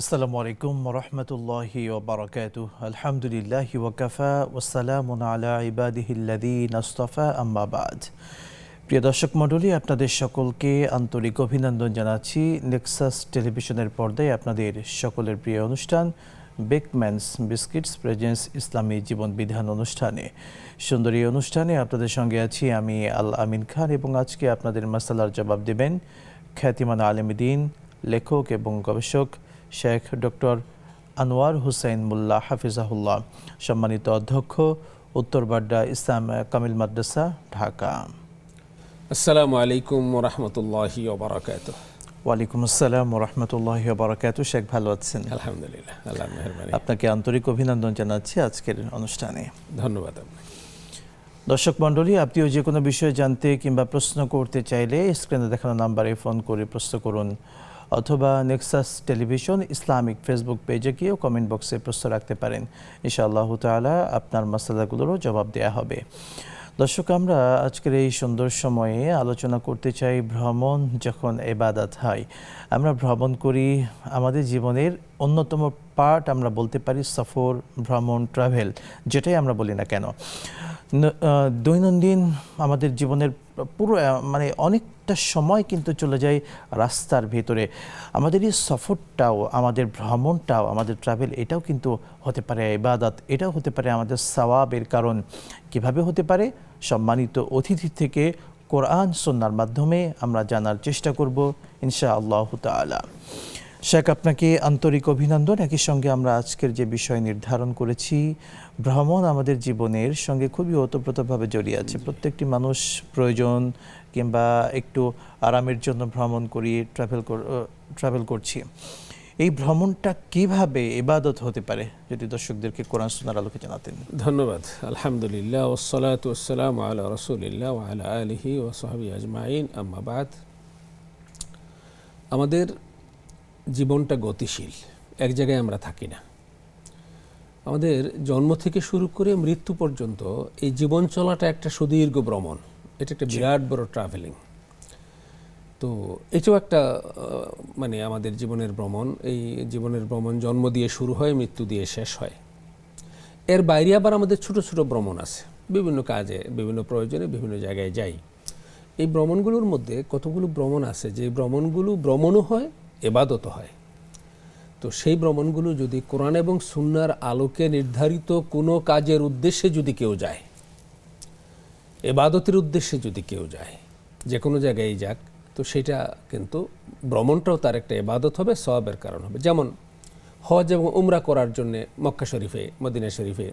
আসসালামু আলাইকুম ওরহমতুল্লাহি ওবারাকাতুহ। আলহামদুলিল্লাহি ওয়াকাফা ওয়াসসালামুন আলা ইবাদিহিল্লাযীনা আসতাফা আম্মা বাদ। প্রিয় দর্শক মণ্ডলী, আপনাদের সকলকে আন্তরিক অভিনন্দন জানাচ্ছি নেক্সাস টেলিভিশনের পর্দায় আপনাদের সকলের প্রিয় অনুষ্ঠান বেকম্যানস বিস্কিটস প্রেজেন্স ইসলামী জীবন বিধান অনুষ্ঠানে। সুন্দর এই অনুষ্ঠানে আপনাদের সঙ্গে আছি আমি আল আমিন খান, এবং আজকে আপনাদের মাসালার জবাব দেবেন খ্যাতিমান আলেমদ্বীন, লেখক এবং গবেষক শেখ ডক্টর আনোয়ার হুসাইন মোল্লা হাফিজাহুল্লাহ, সম্মানিত অধ্যক্ষ, উত্তরবাড্ডা ইসলাম কামিল মাদ্রাসা, ঢাকা। আসসালামু আলাইকুম ওরহমতুল্লাহি ওবারাকাতুহ। ওয়ালাইকুম আসসালাম ওরহমতুল্লাহি ওবারাকাতুহ। শেখ ভালো আছেন? আলহামদুলিল্লাহ, আল্লাহর মেহেরবানি। আপনাকে আন্তরিক অভিনন্দন জানাচ্ছি আজকের অনুষ্ঠানে। ধন্যবাদ। দর্শক মণ্ডলী, আপনিও যে কোনো বিষয়ে জানতে কিংবা প্রশ্ন করতে চাইলে স্ক্রিনে দেখানো নাম্বারে ফোন করে প্রশ্ন করুন, অথবা নেক্সাস টেলিভিশন ইসলামিক ফেসবুক পেজে গিয়েও কমেন্ট বক্সে প্রশ্ন রাখতে পারেন। ইনশাআল্লাহ তাআলা আপনার মাসালাগুলোরও জবাব দেওয়া হবে। দর্শক, আমরা আজকের এই সুন্দর সময়ে আলোচনা করতে চাই ভ্রমণ যখন ইবাদত হয়। আমরা ভ্রমণ করি, আমাদের জীবনের অন্যতম পার্ট আমরা বলতে পারি সফর, ভ্রমণ, ট্রাভেল, যেটাই আমরা বলি না কেন। দৈনন্দিন আমাদের জীবনের পুরো অনেকটা সময় কিন্তু চলে যায় রাস্তার ভেতরে। আমাদের এই সফরটাও, আমাদের ভ্রমণটাও, আমাদের ট্রাভেল, এটাও কিন্তু হতে পারে ইবাদত, এটাও হতে পারে আমাদের সওয়াবের কারণ। কিভাবে হতে পারে? সম্মানিত অতিথি থেকে কোরআন সুন্নাহর মাধ্যমে আমরা জানার চেষ্টা করব ইনশাআল্লাহ তাআলা। শেখ, আপনাকে আন্তরিক অভিনন্দন। একই সঙ্গে আমরা আজকের যে বিষয় নির্ধারণ করেছি, ভ্রমণ আমাদের জীবনের সঙ্গে খুবই ওতপ্রোতভাবে জড়িয়ে আছে। প্রত্যেকটি মানুষ প্রয়োজন কিংবা একটু আরামের জন্য ভ্রমণ করি, ট্রাভেল করছি। এই ভ্রমণটা কিভাবে ইবাদত হতে পারে, যদি দর্শকদেরকে কোরআন সুন্নাহর আলোকে জানাতেন। ধন্যবাদ। আলহামদুলিল্লাহ ওয়াসসালাতু ওয়াসসালামু আলা রাসূলিল্লাহ ওয়া আলা আলিহি ওয়া সাহবিহি আজমাইন, আম্মা বাদ। আমাদের জীবনটা গতিশীল, এক জায়গায় আমরা থাকি না। আমাদের জন্ম থেকে শুরু করে মৃত্যু পর্যন্ত এই জীবন চলাটা একটা সুদীর্ঘ ভ্রমণ, এটা একটা বিরাট বড় ট্রাভেলিং। তো এটাও একটা আমাদের জীবনের ভ্রমণ। এই জীবনের ভ্রমণ জন্ম দিয়ে শুরু হয়, মৃত্যু দিয়ে শেষ হয়। এর বাইরে আবার আমাদের ছোট ছোট ভ্রমণ আছে, বিভিন্ন কাজে, বিভিন্ন প্রয়োজনে বিভিন্ন জায়গায় যাই। এই ভ্রমণগুলোর মধ্যে কতগুলো ভ্রমণ আছে যে ভ্রমণগুলো ভ্রমণও হয়, ইবাদতও হয়। তো সেই ভ্রমণগুলো যদি কোরআন এবং সুন্নাহর আলোকে নির্ধারিত কোনো কাজের উদ্দেশ্যে যদি কেউ যায়, ইবাদতের উদ্দেশ্যে যদি কেউ যায়, যে কোনো জায়গায় যাক, তো সেটা কিন্তু ভ্রমণটাও তার একটা ইবাদত হবে, সওয়াবের কারণ হবে। যেমন হজ এবং উমরা করার জন্য মক্কা শরীফে, মদিনা শরীফে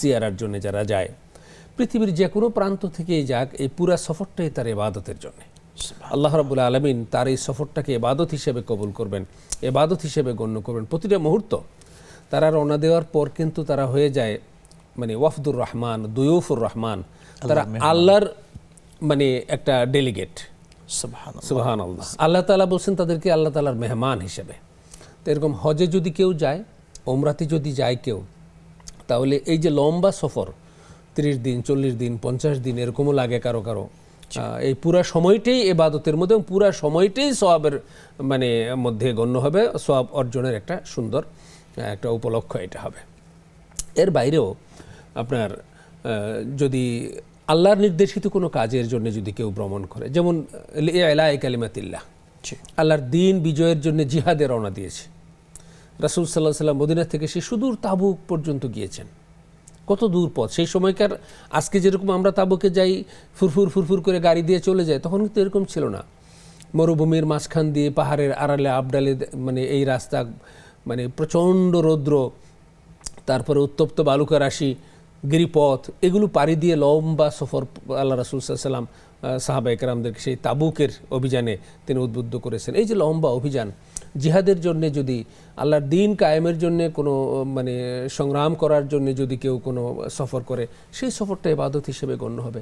জিয়ারার জন্য যারা যায়, পৃথিবীর যে কোনো প্রান্ত থেকেই যাক, এই পুরা সফরটাই তার ইবাদতের জন্য। আল্লাহ রাব্বুল আলামিন তার এই সফরটাকে ইবাদত হিসেবে কবুল করবেন, ইবাদত হিসেবে গণ্য করবেন। প্রতিটা মুহূর্ত তারা রওনা দেওয়ার পর কিন্তু তারা হয়ে যায় ওয়াফদুর রহমান, দুয়ুফুর রহমান, তারা আল্লাহর একটা ডেলিগেট। সুবহানাল্লাহ। আল্লাহ তাআলা বলছেন তাদেরকে আল্লাহ তাআলার মেহমান হিসেবে। তো এরকম হজে যদি কেউ যায়, ওমরাতে যদি যায় কেউ, তাহলে এই যে লম্বা সফর, 30 দিন, 40 দিন, 50 দিন এরকমও লাগে কারো কারো, এই পুরা সময়টাই ইবাদতের মধ্যে, পুরা সময়টাই সওয়াবের মধ্যে গণ্য হবে, সওয়াব অর্জনের একটা সুন্দর একটা উপলক্ষ এটা হবে। এর বাইরেও আপনার যদি আল্লাহর নির্দেশিত কোনো কাজের জন্য যদি কেউ ভ্রমণ করে, যেমন ইলাহি কালিমাতিল্লাহ, আল্লাহর দ্বীন বিজয়ের জন্য জিহাদে রওনা দিয়েছে রাসূল সাল্লাল্লাহু আলাইহি ওয়াসাল্লাম। মদিনা থেকে সে সুদূর তাবুক পর্যন্ত গিয়েছেন। কত দূর পথ! সেই সময়কার, আজকে যেরকম আমরা তাবুকে যাই ফুরফুর ফুরফুর করে গাড়ি দিয়ে চলে যায়, তখন কিন্তু এরকম ছিল না। মরুভূমির মাঝখান দিয়ে পাহাড়ের আড়ালে আবডালে এই রাস্তা, প্রচণ্ড রৌদ্র, তারপরে উত্তপ্ত বালুকা রাশি, গিরিপথ, এগুলো পাড়ি দিয়ে লম্বা সফর আল্লাহ রাসূল সাল্লাল্লাহু আলাইহি ওয়াসাল্লাম সাহাবায়ে কেরামদেরকে সেই তাবুকের অভিযানে তিনি উদ্বুদ্ধ করেছেন। এই যে লম্বা অভিযান, জিহাদের জন্য যদি, আল্লাহর দ্বীন কায়েমের জন্য কোনো সংগ্রাম করার জন্য যদি কেউ কোনো সফর করে, সেই সফরটা ইবাদত হিসেবে গণ্য হবে।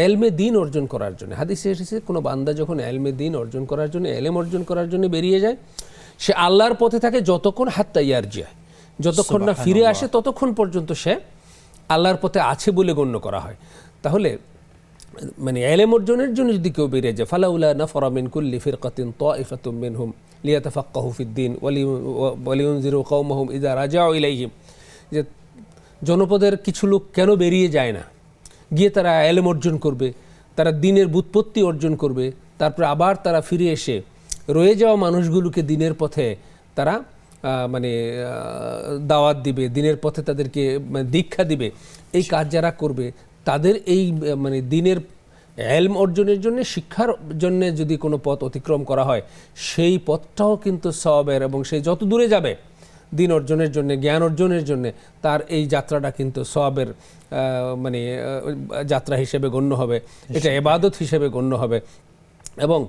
এলমে দ্বীন অর্জন করার জন্য, হাদিসে এসেছে কোনো বান্দা যখন এলমে দ্বীন অর্জন করার জন্য, এলেম অর্জন করার জন্য বেরিয়ে যায়, সে আল্লাহর পথে থাকে যতক্ষণ হাত্তা ইয়ারজিয়া, যতক্ষণ না ফিরে আসে ততক্ষণ পর্যন্ত সে আল্লাহর পথে আছে বলে গণ্য করা হয়। তাহলে এলেম অর্জনের জন্য যদি কেউ বেরিয়ে যায়, ফালাউলা নাফারা মিন কুল্লি ফিরকাতিন তাইফাতুম মিনহুম লিয়াতাফাক্কাহু ফিদ্দিন ওয়ালিউনজিরু কওমাহুম ইযা রাজাউ ইলাইহিম, যে জনপদের কিছু লোক কেন বেরিয়ে যায় না, গিয়ে তারা এলেম অর্জন করবে, তারা দ্বীনের ব্যুৎপত্তি অর্জন করবে, তারপরে আবার তারা ফিরে এসে রয়ে যাওয়া মানুষগুলোকে দ্বীনের পথে তারা দাওয়াত দিবে, দ্বীনের পথে তাদেরকে দীক্ষা দিবে। এই কাজ যারা করবে তাদের এই দ্বীনের এলম অর্জনের জন্য, শিক্ষার জন্য যদি কোনো পথ অতিক্রম করা হয়, সেই পথটাও কিন্তু সওয়াবের, এবং সেই যত দূরে যাবে দ্বীন অর্জনের জন্য, জ্ঞান অর্জনের জন্য, তার এই যাত্রাটা কিন্তু সওয়াবের যাত্রা হিসেবে গণ্য হবে, এটা ইবাদত হিসেবে গণ্য হবে। এবং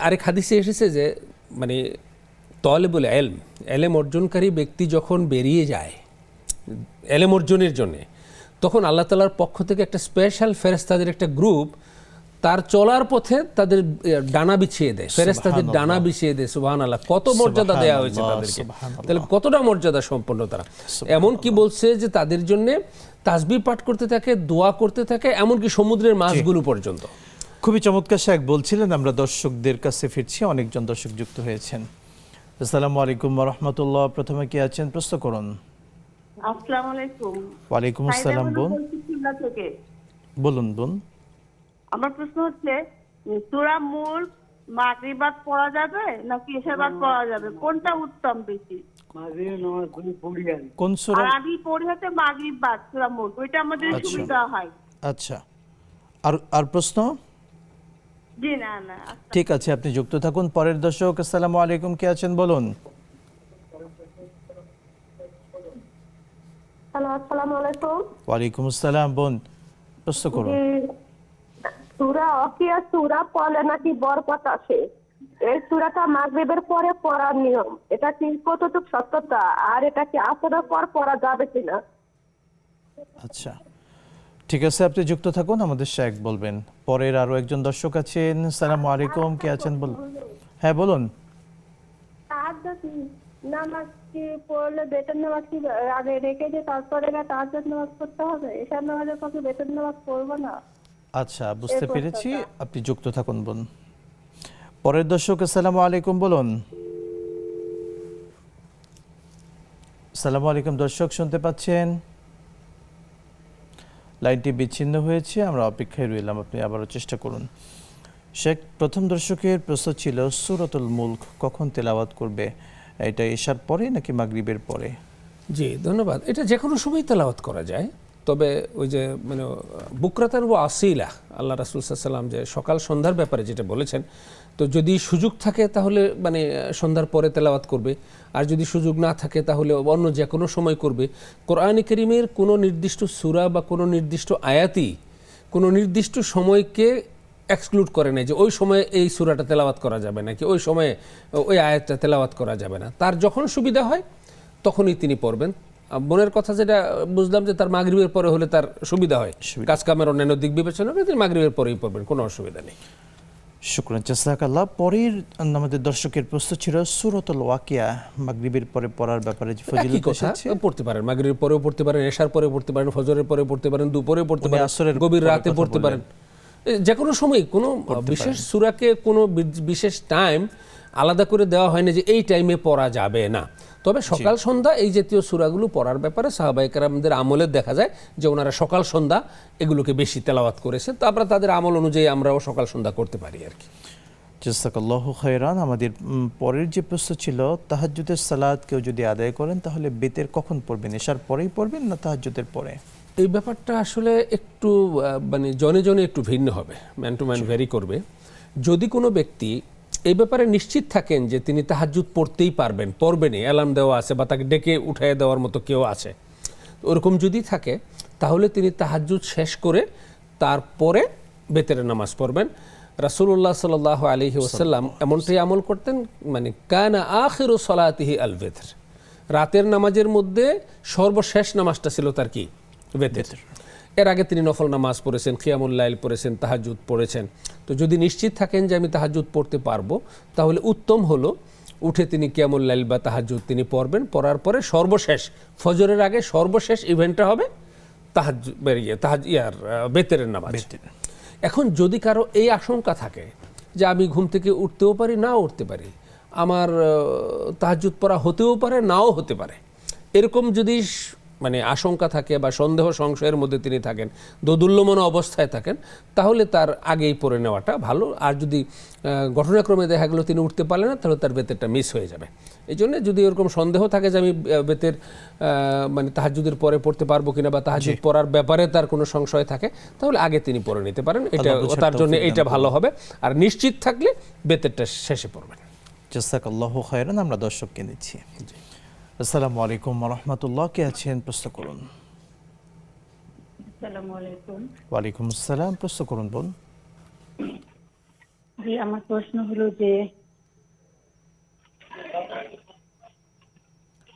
আরেক হাদিসে এসেছে যে তলেবুল এলেম অর্জনকারী ব্যক্তি যখন বেরিয়ে যায় এলেম অর্জনের জন্যে, তখন আল্লাহ তাআলার পক্ষ থেকে একটা স্পেশাল ফেরেশতাদের একটা গ্রুপ তার চলার পথে তাদের ডানা বিছিয়ে দেয়, ফেরেশতাদের ডানা বিছিয়ে দেয়। সুবহানাল্লাহ, কত মর্যাদা দেওয়া হয়েছে তাদেরকে, তাহলে কতটা মর্যাদা সম্পন্ন তারা। এমন কি বলছে যে তাদের জন্য তাসবিহ পাঠ করতে থাকে, দোয়া করতে থাকে, এমনকি সমুদ্রের মাছগুলো পর্যন্ত। খুবই চমৎকার শেখ বলছিলেন। আমরা দর্শকদের কাছে ফিরছি, অনেকজন দর্শক যুক্ত হয়েছেন। আসসালামু আলাইকুম ওয়া রাহমাতুল্লাহ। প্রথমে কি আছেন, প্রশ্ন করুন। আসসালামু আলাইকুম। ওয়ালাইকুম আসসালাম বোন, বলুন বোন। আমার প্রশ্ন হচ্ছে, সূরা মুলক মাগরিবাত পড়া যাবে নাকি এশাবাত পড়া যাবে, কোনটা উত্তম বেশি? কোন সূরা? আর আমি পড়ি হচ্ছে মাগরিবাত সূরা মুলক, ওইটা আমাদের সুবিধা হয়। আচ্ছা, আর প্রশ্ন? জি না। ঠিক আছে, আপনি যুক্ত থাকুন। পরের দর্শক, আসসালামু আলাইকুম, কে আছেন বলুন। হ্যালো, আসসালামু আলাইকুম। ওয়ালাইকুম আসসালাম বোন, প্রশ্ন করুন। সূরা ওয়াকিয়া সূরা পড়লে নাকি বরকত আসে, এই সূরাটা মাগরিবের পরে পড়ার নিয়ম, এটা কি কতটুকু সত্যতা, আর এটা কি আসরের পর পড়া যাবে কিনা? আচ্ছা, ঠিক আছে, আপনি যুক্ত থাকুন, আমাদের শেখ বলবেন। পরের আরো একজন দর্শক আছেন। আসসালামু আলাইকুম, কে আছেন বলুন। হ্যাঁ বলুন। তাহাজ্জুদ নামাজ কি পড়লে বেতন নামাজ কি আগে রেখে দিয়ে তারপরে তাহাজ্জুদ নামাজ পড়তে হবে? এশার নামাজের পরে বেতন নামাজ পড়বো না? আচ্ছা, বুঝতে পেরেছি, আপনি যুক্ত থাকুন বোন। পরের দর্শক, আসসালামু আলাইকুম বলুন। আসসালামু আলাইকুম দর্শক, শুনতে পাচ্ছেন? লাইনটি বিচ্ছিন্ন হয়েছে, আমরা অপেক্ষায় রইলাম, আপনি আবারও চেষ্টা করুন। শেখ, প্রথম দর্শকের প্রশ্ন ছিল সূরাতুল মুলক কখন তেলাওয়াত করবে, এটা এশার পরে নাকি মাগরিবের পরে? জি ধন্যবাদ। এটা যে কোনো সময় তেলাওয়াত করা যায়, তবে ওই যে বুকরাতান ওয়া আসিলা, আল্লাহ রাসূল সাল্লাল্লাহু আলাইহি ওয়াসাল্লাম যে সকাল সন্ধ্যার ব্যাপারে যেটা বলেছেন, তো যদি সুযোগ থাকে তাহলে সন্ধ্যার পরে তেলাওয়াত করবে, আর যদি সুযোগ না থাকে তাহলে অন্য যে কোনো সময় করবে। কোরআনে কারীমের কোনো নির্দিষ্ট সূরা বা কোনো নির্দিষ্ট আয়াতই কোনো নির্দিষ্ট সময়কে এক্সক্লুড করে নাই যে ওই সময়ে এই সূরাটা তেলাওয়াত করা যাবে নাকি ওই সময়ে ওই আয়াতটা তেলাওয়াত করা যাবে না। তার যখন সুবিধা হয় তখনই তিনি পড়বেন। বোনের কথা যেটা বুঝলাম যে তার মাগরিবের পরে হলে তার সুবিধা হয়, কাজ কামের অন্যান্য দিক বিবেচনা করে তিনি মাগরিবের পরেই পড়বেন, কোনো অসুবিধা নেই। শুকরান, জাযাকাল্লাহ। পরের আমাদের দর্শকের প্রশ্ন ছিল সূরাতুল ওয়াকিয়া মাগরিবের পরে পড়ার ব্যাপারে যে ফজিলত এসেছে। পড়তে পারেন, মাগরিবের পরেও পড়তে পারেন, এশার পরে পড়তে পারেন, ফজরের পরে পড়তে পারেন, দুপুরে পড়তে পারেন, আসরের গভীর রাতে পড়তে পারেন, যে কোনো সময়। কোনো বিশেষ সূরাকে কোনো বিশেষ টাইম আলাদা করে দেওয়া হয় না যে এই টাইমে পড়া যাবে না। তবে সকাল সন্ধ্যা এই জাতীয় সূরাগুলো পড়ার ব্যাপারে সাহাবায়ে কেরামদের আমলে দেখা যায় যে ওনারা সকাল সন্ধ্যা এগুলোকে বেশি তেলাওয়াত করেছেন, তো আমরা তাদের আমল অনুযায়ী আমরাও সকাল সন্ধ্যা করতে পারি আর কি। জাযাকাল্লাহু খায়রান। আমাদের পরের যে প্রশ্ন ছিল, তাহাজ্জুদের সালাত কেউ যদি আদায় করেন তাহলে বেতের কখন পড়বেন, এশার পরেই পড়বেন না তাহাজ্জুদের পরে? এই ব্যাপারটা আসলে একটু জনে জনে একটু ভিন্ন হবে, ম্যান টু ম্যান ভ্যারি করবে। যদি কোনো ব্যক্তি এই ব্যাপারে নিশ্চিত থাকেন যে তিনি তাহাজ্জুদ পড়তেই পারবেন, পড়বেনই, অ্যালার্ম দেওয়া আছে বা তাকে ডেকে উঠাইয়ে দেওয়ার মতো কেউ আছে, ওরকম যদি থাকে তাহলে তিনি তাহাজ্জুদ শেষ করে তারপরে বেতেরের নামাজ পড়বেন। রাসূলুল্লাহ সাল্লাল্লাহু আলাইহি ওয়াসাল্লাম এমনটাই আমল করতেন, কানা আখিরু সলাতিহি আল বিতর, রাতের নামাজের মধ্যে সর্বশেষ নামাজটা ছিল তার কি? বেতের। এর আগে তিনি নফল নামাজ পড়েছেন, কিয়ামুল লাইল পড়েছেন, তাহাজ্জুদ পড়েছেন। তো যদি নিশ্চিত থাকেন যে আমি তাহাজ্জুদ পড়তে পারবো, তাহলে উত্তম হলো উঠে তিনি কিয়ামুল লাইল বা তাহাজ্জুদ তিনি পড়বেন। পড়ার পরে সর্বশেষ ফজরের আগে সর্বশেষ ইভেন্টটা হবে বেতেরের নামাজ। এখন যদি কারো এই আশঙ্কা থাকে যে আমি ঘুম থেকে উঠতেও পারি, নাও উঠতে পারি, আমার তাহাজ্জুদ পড়া হতেও পারে, নাও হতে পারে, এরকম যদি মানে আশঙ্কা থাকে বা সন্দেহ সংশয়ের মধ্যে তিনি থাকেন, দোদুল্যমান অবস্থায় থাকেন, তাহলে তার আগেই পড়ে নেওয়াটা ভালো। আর যদি ঘটনাক্রমে দেখা গেলো তিনি উঠতে পারলেন না, তাহলে তার বেতেরটা মিস হয়ে যাবে। এই জন্য যদি এরকম সন্দেহ থাকে যে আমি বেতের মানে তাহাজ্জুদের পরে পড়তে পারবো কিনা বা তাহাজ্জুদ পড়ার ব্যাপারে তার কোনো সংশয় থাকে, তাহলে আগে তিনি পড়ে নিতে পারেন, এটা তার জন্য এইটা ভালো হবে। আর নিশ্চিত থাকলে বেতেরটা শেষে পড়বেন। জাযাকাল্লাহু খায়রান। আমরা দর্শককে নিচ্ছি। আসসালামু আলাইকুম ওয়া রাহমাতুল্লাহ, কে আছেন প্রশ্ন করুন। আসসালামু আলাইকুম। ওয়ালাইকুম আসসালাম, প্রশ্ন করুন বোন। জি, আমার প্রশ্ন হলো যে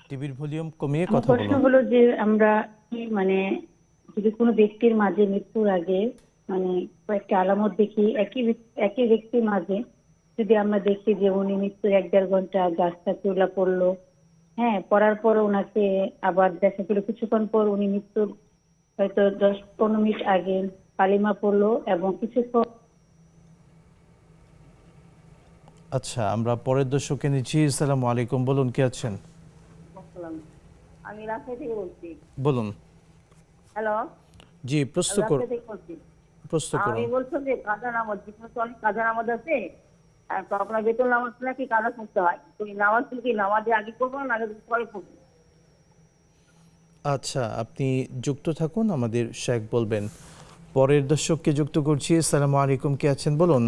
টিভির ভলিউম কমিয়ে আমার কথা প্রশ্ন বলুন। হলো যে আমরা কি মানে যদি কোনো ব্যক্তির মাঝে মৃত্যুর আগে মানে কয়েকটা আলামত দেখি একই ব্যক্তির মাঝে, যদি আমরা দেখি যে উনি মৃত্যুর 1-1.5 ঘন্টা গাছটা চুলা পড়লো, হ্যাঁ, পড়ার পর ওনাকে আবার দেখা গেল কিছুক্ষণ পর উনি মৃত্যুর হয়তো 10-15 মিনিট আগে কালিমা পড়লো এবং কিছুক্ষণ। আচ্ছা, আমরা পরের দর্শককে নিচ্ছি। আসসালামু আলাইকুম, বলুন কে আছেন। আমি রাজশাহী থেকে বলছি। বলুন। হ্যালো, জি, প্রশ্ন করুন। রাজশাহী থেকে বলছি। প্রশ্ন আমি করুন। বলছি যে কাজা নামাজ, যেখানে তো অনেক কাজা নামাজ আছে, তো আপনার বেতন নামাজ নাকি কাজা করতে হয়, তো এই নামাজ কি নামাজে আগে করবো না আগে পরে করবো? আচ্ছা, আপনি যুক্ত থাকুন, আমাদের শেখ বলবেন। পরের দর্শককে যুক্ত করছি। আসসালামু আলাইকুম, কে আছেন বলুন।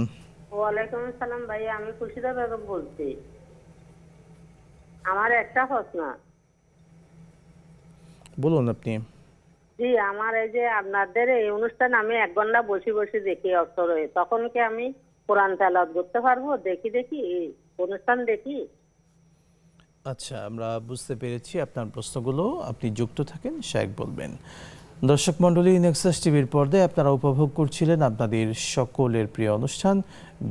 ওয়ালাইকুম আসসালাম ভাইয়া, আমি খুশিদা বেগম বলছি। আমার একটা প্রশ্ন। বলুন আপনি। জি, আমার এই যে আপনাদের এই অনুষ্ঠান আমি 1 ঘন্টা বসে বসে দেখি অবসরে, তখন কি আমি কোরআন তেলাওয়াত করতে পারবো? দেখি অনুষ্ঠান দেখি। আচ্ছা, আমরা বুঝতে পেরেছি আপনার প্রশ্নগুলো। আপনি যুক্ত থাকেন, শেখ বলবেন। দর্শক মণ্ডলী, নেক্সাস টিভির পর্দায় আপনারা উপভোগ করছিলেন আপনাদের সকলের প্রিয় অনুষ্ঠান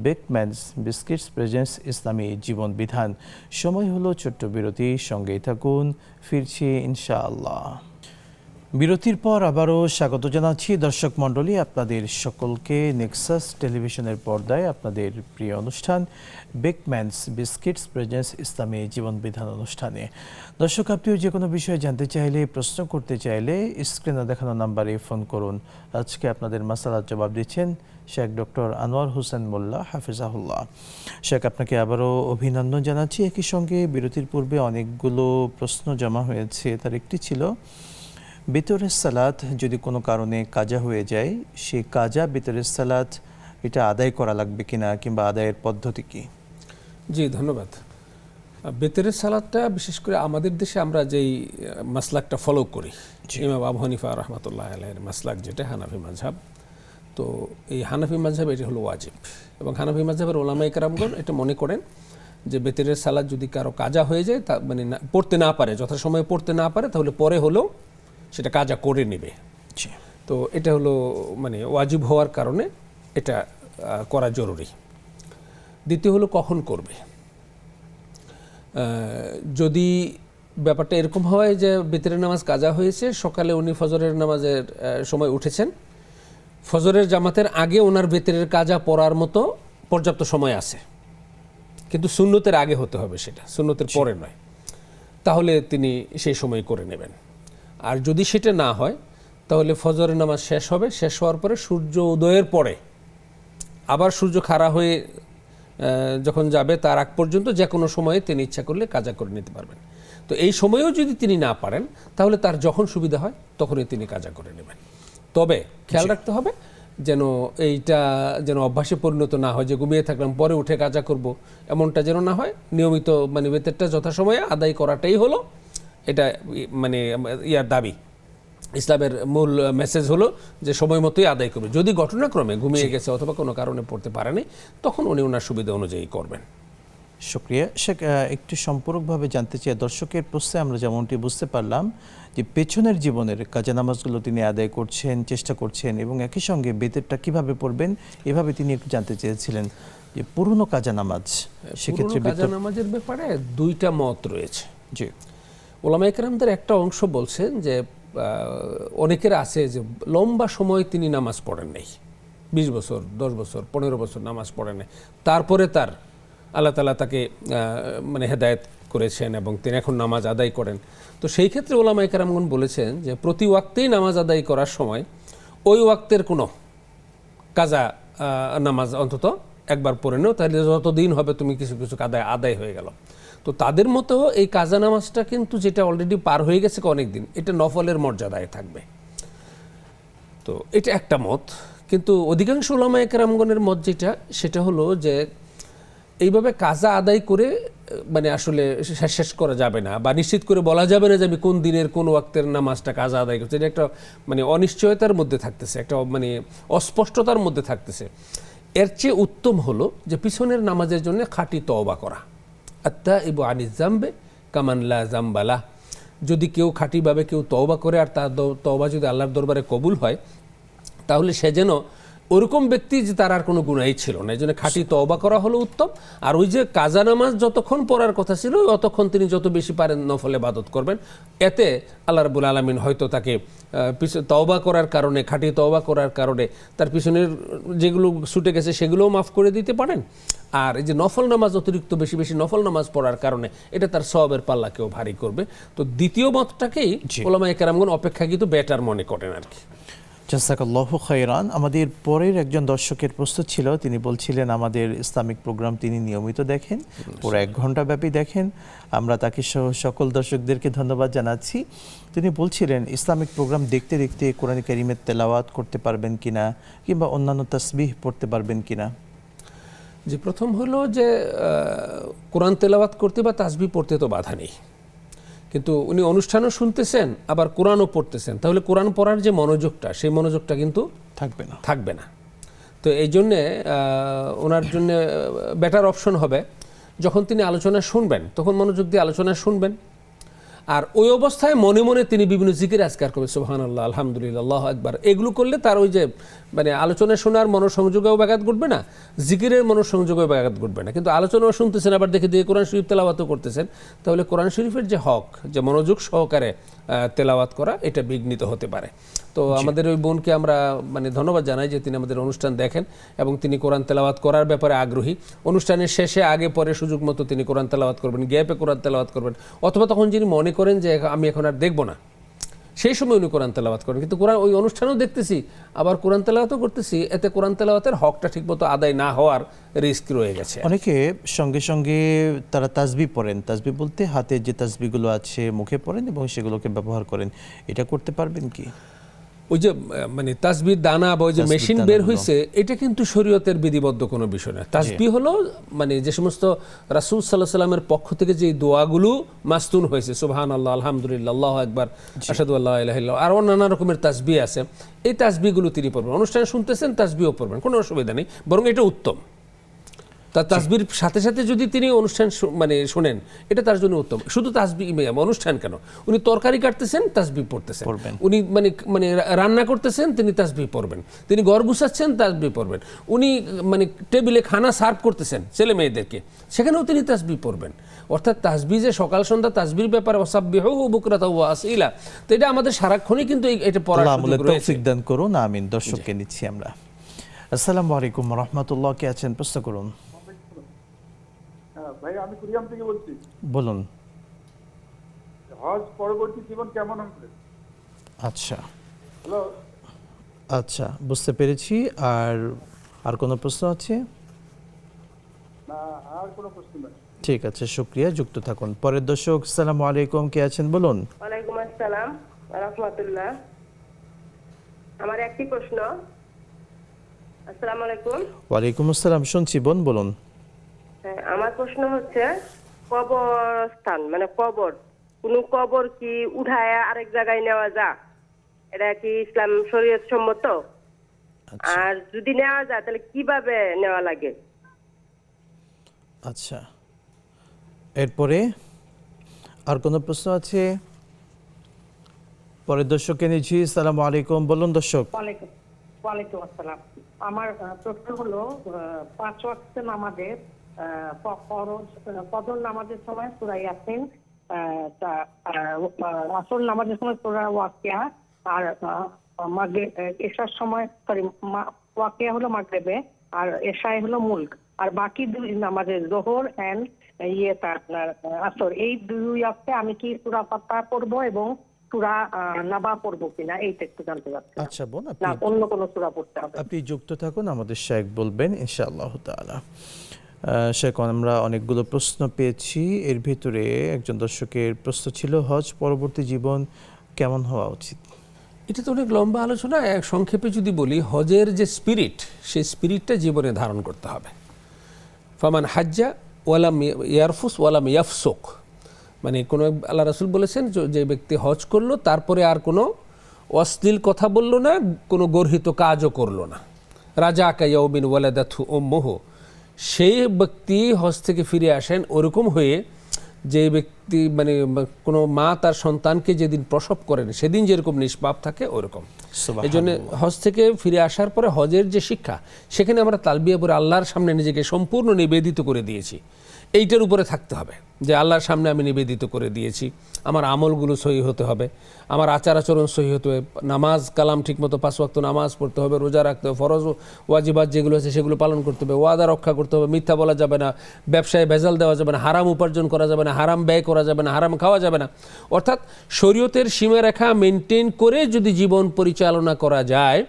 বেকম্যানস বিস্কিটস প্রেজেন্টস ইসলামী জীবন বিধান। সময় হলো ছোট্ট বিরতি, সঙ্গেই থাকুন, ফিরছি ইনশাআল্লাহ। বিরতির পর আবারও স্বাগত জানাচ্ছি দর্শক মণ্ডলী আপনাদের সকলকে নেক্সাস টেলিভিশনের পর্দায় আপনাদের প্রিয় অনুষ্ঠান বেকম্যানস বিস্কিটস প্রেজেন্টস ইসলামী জীবন বিধান অনুষ্ঠানে। দর্শক, আপনিও যে কোনো বিষয়ে জানতে চাইলে, প্রশ্ন করতে চাইলে স্ক্রিনে দেখানো নাম্বারে ফোন করুন। আজকে আপনাদের মাসালার জবাব দিচ্ছেন শেখ ডক্টর আনোয়ার হোসেন মোল্লা হাফিজাহুল্লাহ। শেখ, আপনাকে আবারও অভিনন্দন জানাচ্ছি। একই সঙ্গে বিরতির পূর্বে অনেকগুলো প্রশ্ন জমা হয়েছে, তার একটি ছিল বিতরের সালাত যদি কোনো কারণে কাজা হয়ে যায়, সেই কাজা বিতরের সালাত এটা আদায় করা লাগবে কিনা, কিংবা আদায়ের পদ্ধতি কি? জি, ধন্যবাদ। বেতেরের সালাদটা বিশেষ করে আমাদের দেশে আমরা যেই মাসলাকটা ফলো করি, ইমাম আবু হানিফা রহমতুল্লাহ আলাইহির মাসলাক, যেটা হানাফি মাযহাব, তো এই হানাফি মাযহাব এটি হলো ওয়াজিব, এবং হানাফি মাযহাবের ওলামায়ে কেরামগণ এটা মনে করেন যে বেতেরের সালাদ যদি কারো কাজা হয়ে যায়, তা মানে পড়তে না পারে, যথাসময়ে পড়তে না পারে, তাহলে পরে হলেও সেটা কাজা করে নেবে। তো এটা হলো মানে ওয়াজিব হওয়ার কারণে এটা করা জরুরি। দ্বিতীয় হলো কখন করবে। যদি ব্যাপারটা এরকম হয় যে বেতেরের নামাজ কাজা হয়েছে, সকালে উনি ফজরের নামাজের সময় উঠেছেন, ফজরের জামাতের আগে ওনার বেতেরের কাজা পড়ার মতো পর্যাপ্ত সময় আছে, কিন্তু সুন্নতের আগে হতে হবে, সেটা সুন্নতের পরে নয়, তাহলে তিনি সেই সময় করে নেবেন। আর যদি সেটা না হয়, তাহলে ফজরের নামাজ শেষ হবে, শেষ হওয়ার পরে সূর্য উদয়ের পরে আবার সূর্য খাড়া হয়ে যখন যাবে তার আগ পর্যন্ত যে কোনো সময়ে তিনি ইচ্ছা করলে কাজা করে নিতে পারবেন। তো এই সময়েও যদি তিনি না পারেন, তাহলে তার যখন সুবিধা হয় তখনই তিনি কাজা করে নেবেন। তবে খেয়াল রাখতে হবে যেন এইটা যেন অভ্যাসে পরিণত না হয়, যে ঘুমিয়ে থাকলাম পরে উঠে কাজা করব, এমনটা যেন না হয়। নিয়মিত মানে বেতেরটা যথাসময়ে আদায় করাটাই হলো এটা মানে ইয়ার দাবি। ইসলামের মূল মেসেজ হলো যে সময় মতোই আদায় করবে। যদি ঘটনাক্রমে ঘুমিয়ে গেছে অথবা কোনো কারণে পড়তে পারেনি, তখন উনি ওনার সুবিধা অনুযায়ী করবেন। শুকরিয়া শেখ। একটু সম্পূরকভাবে জানতে চাই, দর্শকের প্রশ্নে আমরা যেমনটি বুঝতে পারলাম যে পেছনের জীবনের কাজা নামাজগুলো তিনি আদায় করছেন, চেষ্টা করছেন, এবং একই সঙ্গে বেতেরটা কিভাবে পড়বেন এভাবে তিনি একটু জানতে চেয়েছিলেন যে পুরনো কাজা নামাজ, সেক্ষেত্রে কাজা নামাজের ব্যাপারে দুইটা মত রয়েছে। জি, ওলামায়ে কেরামদের একটা অংশ বলছেন যে অনেকের আছে যে লম্বা সময় তিনি নামাজ পড়েন নাই, 20 বছর, 10 বছর, 15 বছর নামাজ পড়ে নেয়, তারপরে তার আল্লাহ তাআলা তাকে মানে হেদায়েত করেছেন এবং তিনি এখন নামাজ আদায় করেন। তো সেই ক্ষেত্রে ওলামায়ে কেরামগণ বলেছেন যে প্রতি ওয়াক্তেই নামাজ আদায় করার সময় ওই ওয়াক্তের কোনো কাজা নামাজ অন্তত একবার পড়ে নেও, তাহলে যতদিন হবে তুমি কিছু কিছু আদায় হয়ে গেল। তো তাদের মতো এই কাজা নামাজটা কিন্তু যেটা অলরেডি পার হয়ে গেছে অনেক দিন, এটা নফলের মর্যাদায় থাকবে। তো এটা একটা মত। কিন্তু অধিকাংশ উলামায়ে কেরামগণের মত যেটা, সেটা হলো যে এইভাবে কাজা আদায় করে মানে আসলে শেষ করা যাবে না, বা নিশ্চিত করে বলা যাবে না যে আমি কোন দিনের কোন ওয়াক্তের নামাজটা কাজা আদায় করছি। এটা একটা মানে অনিশ্চয়তার মধ্যে থাকতেছে, একটা মানে অস্পষ্টতার মধ্যে থাকতেছে। এর চেয়ে উত্তম হলো যে পিছনের নামাজের জন্য খাঁটি তওবা করা। আত্তাইবু আনিজ জামবে কামান লা জামবালা। যদি কেউ খাঁটিভাবে কেউ তওবা করে আর তার তওবা যদি আল্লাহর দরবারে কবুল হয়, তাহলে সে যেন ওরকম ব্যক্তি যে তার আর কোনো গুনাহই ছিল না। এই জন্য খাঁটি তওবা করা হলো উত্তম। আর ওই যে কাজা নামাজ যতক্ষণ পড়ার কথা ছিল অতক্ষণ তিনি যত বেশি পারেন নফল ইবাদত করবেন। এতে আল্লাহ রাব্বুল আলামিন হয়তো তাকে তওবা করার কারণে, খাঁটি তওবা করার কারণে তার পিছনের যেগুলো ছুটে গেছে সেগুলোও মাফ করে দিতে পারেন। আর এই যে নফল নামাজ অতিরিক্ত বেশি বেশি নফল নামাজ পড়ার কারণে এটা তার সওয়াবের পাল্লাকেও ভারী করবে। তো দ্বিতীয় মতটাকেই উলামায়ে কেরামগণ অপেক্ষাকৃত বেটার মনে করেন আর কি। জাযাকাল্লাহু খায়রান। আমাদের পরের একজন দর্শকের প্রশ্ন ছিল, তিনি বলছিলেন আমাদের ইসলামিক প্রোগ্রাম তিনি নিয়মিত দেখেন, পুরো 1 ঘন্টা ব্যাপী দেখেন। আমরা তাকে সহ সকল দর্শকদেরকে ধন্যবাদ জানাচ্ছি। তিনি বলছিলেন ইসলামিক প্রোগ্রাম দেখতে দেখতে কোরআন কারীমের তেলাওয়াত করতে পারবেন কিনা, কিংবা অন্যান্য তাসবিহ পড়তে পারবেন কিনা। যে প্রথম হলো যে কোরআন তেলাওয়াত করতে বা তাসবিহ পড়তে তো বাধা নেই, কিন্তু উনি অনুষ্ঠানও শুনতেছেন আবার কোরআনও পড়তেছেন, তাহলে কোরআন পড়ার যে মনোযোগটা, সেই মনোযোগটা কিন্তু থাকবে না। তো এই জন্যে ওনার জন্য বেটার অপশন হবে যখন তিনি আলোচনা শুনবেন তখন মনোযোগ দিয়ে আলোচনা শুনবেন, আর ওই অবস্থায় মনে মনে তিনি বিভিন্ন জিকির আজকার করবেন, সুবহানাল্লাহ, আলহামদুলিল্লাহ, আল্লাহু আকবার। এগুলো করলে তার ওই যে মানে আলোচনা শোনার মনোসংযোগেও ব্যাঘাত ঘটবে না, জিকিরের মনোসংযোগেও ব্যাঘাত ঘটবে না। কিন্তু আলোচনাও শুনতেছেন আবার দেখে দিয়ে কোরআন শরীফ তেলাওয়াতও করতেছেন, তাহলে কোরআন শরীফের যে হক, যে মনোযোগ সহকারে তেলাওয়াত করা, এটা বিঘ্নিত হতে পারে। তো আমাদের ওই বোনকে আমরা মানে ধন্যবাদ জানাই যে তিনি আমাদের অনুষ্ঠান দেখেন এবং তিনি কোরআন তেলাওয়াত করার ব্যাপারে আগ্রহী। অনুষ্ঠানের শেষে আগে পরে সুযোগ মতো তিনি কোরআন তেলাওয়াত করবেন, গ্যাপে কোরআন তেলাওয়াত করবেন, অথবা তখন যিনি মনে করেন যে আমি এখন আর দেখব না, সেই সময় উনি কোরআন তেলাওয়াত করেন। কিন্তু কোরআন ওই অনুষ্ঠানও দেখতেছি আবার কোরআন তেলাওয়াতও করতেছি, এতে কোরআন তেলাওয়াতের হকটা ঠিকমতো আদায় না হওয়ার রিস্ক রয়ে গেছে। অনেকে সঙ্গে সঙ্গে তারা তাসবিহ পড়েন, তাসবিহ বলতে হাতে যে তাসবিহগুলো আছে মুখে পড়েন এবং সেগুলোকে ব্যবহার করেন, এটা করতে পারবেন কি? ওই যে মানে তাসবিহ দানা বা ওই যে মেশিন বের হয়েছে, এটা কিন্তু শরীয়তের বিধিবদ্ধ কোনো বিষয় না। তাসবিহ হলো মানে যে সমস্ত রাসূল সাল্লাল্লাহু আলাইহি ওয়াসাল্লামের পক্ষ থেকে যে দোয়াগুলো মাসতুন হয়েছে, সুবহানাল্লাহ, আলহামদুলিল্লাহ, আল্লাহু আকবার, আশহাদু আল্লা ইলাহা ইল্লাল্লাহ, আর নানা রকমের তাসবিহ আছে, এই তাসবিহগুলো তিনি পড়বেন। অনুষ্ঠানে শুনতেছেন, তাসবিহও পড়বেন, কোনো অসুবিধা নেই, বরং এটা উত্তম। তার তাসবির সাথে সাথে যদি তিনি অনুষ্ঠান মানে শোনেন, এটা তার জন্য উত্তম। শুধু তাসবিহ অনুষ্ঠান কেন, উনি তরকারি কাটতেছেন, তাসবিহ পড়তেছেন, উনি মানে মানে রান্না করতেছেন, তিনি তাসবিহ পড়বেন, তিনি ঘর গুছাচ্ছেন, তাসবিহ পড়বেন, উনি মানে টেবিলে খানা সার্ভ করতেছেন ছেলে মেয়েদেরকে, সেখানেও তিনি তাসবিহ পড়বেন। অর্থাৎ তাসবিহ যে সকাল সন্ধ্যা তাসবিহর ব্যাপারে ওয়াসাব্বিহুহু বুকরাতাও ওয়া আসীলা, তো এটা আমাদের সারাক্ষণই কিন্তু এটা পড়ার সুযোগ রয়েছে। তৌফিক দান করুন, আমিন। দর্শককে নিচ্ছি আমরা। আসসালামু আলাইকুম ওয়া রাহমাতুল্লাহ, কে আছেন প্রশ্ন করুন। ভাই, আমি কুরিয়াম থেকে বলছি। বলুন। হজ পরবর্তী জীবন কেমন হবে? আচ্ছা হ্যালো, আচ্ছা, বুঝতে পেরেছি। আর কোনো প্রশ্ন আছে? না, আর কোনো প্রশ্ন নেই। ঠিক আছে, শুকরিয়া, যুক্ত থাকুন। পরের দর্শক, আসসালামু আলাইকুম, কে আছেন বলুন। ওয়ালাইকুম আসসালাম ওয়া রাহমাতুল্লাহ। আমার একটি প্রশ্ন। আসসালামু আলাইকুম। ওয়ালাইকুম আসসালাম, শুনছি, বোন বলুন। হ্যাঁ, আমার প্রশ্ন হচ্ছে কবরস্থান মানে কবর, কোন কবর কি উঠায় আরেক জায়গায় নেওয়া যায়, এটা কি ইসলাম শরীয়ত সম্মত? আর যদি নেওয়া যায় তাহলে কিভাবে নেওয়া লাগে? আচ্ছা, এরপরে আর কোনো প্রশ্ন আছে? পরের দর্শককে নিচ্ছি। আসসালামু আলাইকুম, বলুন দর্শক। ওয়ালাইকুম আসসালাম। আমার প্রশ্ন হলো 5 ওয়াক্তের নামাজের ফজর নামাজের সময় সূরা ইয়াসিন, আসর নামাজের সময় সূরা ওয়াকিয়া, আর মাগরিব এশার সময় ওয়াকিয়া হলো মাগরিবে, আর এশায় হলো মুলক। আর বাকি দুই নামাজে জোহর এন্ড আপনার আসর, এই দুই ওয়াক্তে আমি কি সূরা ফাতিহা পড়বো এবং সূরা নাবা পড়বো কিনা, এইটা একটু জানতে চাচ্ছি। আচ্ছা বোন, না অন্য কোনো সূরা পড়তে হবে? আপনি যুক্ত থাকুন, আমাদের শেখ বলবেন ইনশাআল্লাহ তাআলা। শেখ, আমরা অনেকগুলো প্রশ্ন পেয়েছি। এর ভিতরে একজন দর্শকের প্রশ্ন ছিল, হজ পরবর্তী জীবন কেমন হওয়া উচিত? এটা তো অনেক লম্বা আলোচনা। এক সংক্ষেপে যদি বলি, হজের যে স্পিরিট, সেই স্পিরিটটা জীবনে ধারণ করতে হবে। ফামান হাজ্জা ওয়ালাম ইয়ারফুস ওয়ালাম ইয়াফসুক, মানে কোনো আল্লাহ রাসূল বলেছেন যে ব্যক্তি হজ করলো তারপরে আর কোনো অশ্লীল কথা বললো না, কোনো গর্হিত কাজও করলো না, রাজা কাইয়াউমিন ওয়ালাদাথু উম্মুহু, সেই ব্যক্তি হজ থেকে ফিরে আসেন ওরকম হয়ে যে ব্যক্তি, মানে কোনো মা তার সন্তানকে যেদিন প্রসব করেন সেদিন যেরকম নিষ্পাপ থাকে ওরকম। এই জন্য হজ থেকে ফিরে আসার পরে হজের যে শিক্ষা, সেখানে আমরা তালবিয়া পরে আল্লাহর সামনে নিজেকে সম্পূর্ণ নিবেদিত করে দিয়েছি, এইটার উপরে থাকতে হবে যে আল্লাহর সামনে আমি নিবেদিত করে দিয়েছি। আমার আমলগুলো সহি হতে হবে, আমার আচার আচরণ সহি হতে হবে, নামাজ কালাম ঠিকমতো 5 ওয়াক্ত নামাজ পড়তে হবে, রোজা রাখতে হবে, ফরজ ওয়াজিবাত যেগুলো আছে সেগুলো পালন করতে হবে, ওয়াদা রক্ষা করতে হবে, মিথ্যা বলা যাবে না, ব্যবসায় ভেজাল দেওয়া যাবে না, হারাম উপার্জন করা যাবে না, হারাম ব্যয় করা যাবে না, হারাম খাওয়া যাবে না। অর্থাৎ শরীয়তের সীমারেখা মেনটেন করে যদি জীবন পরিচালনা করা যায়,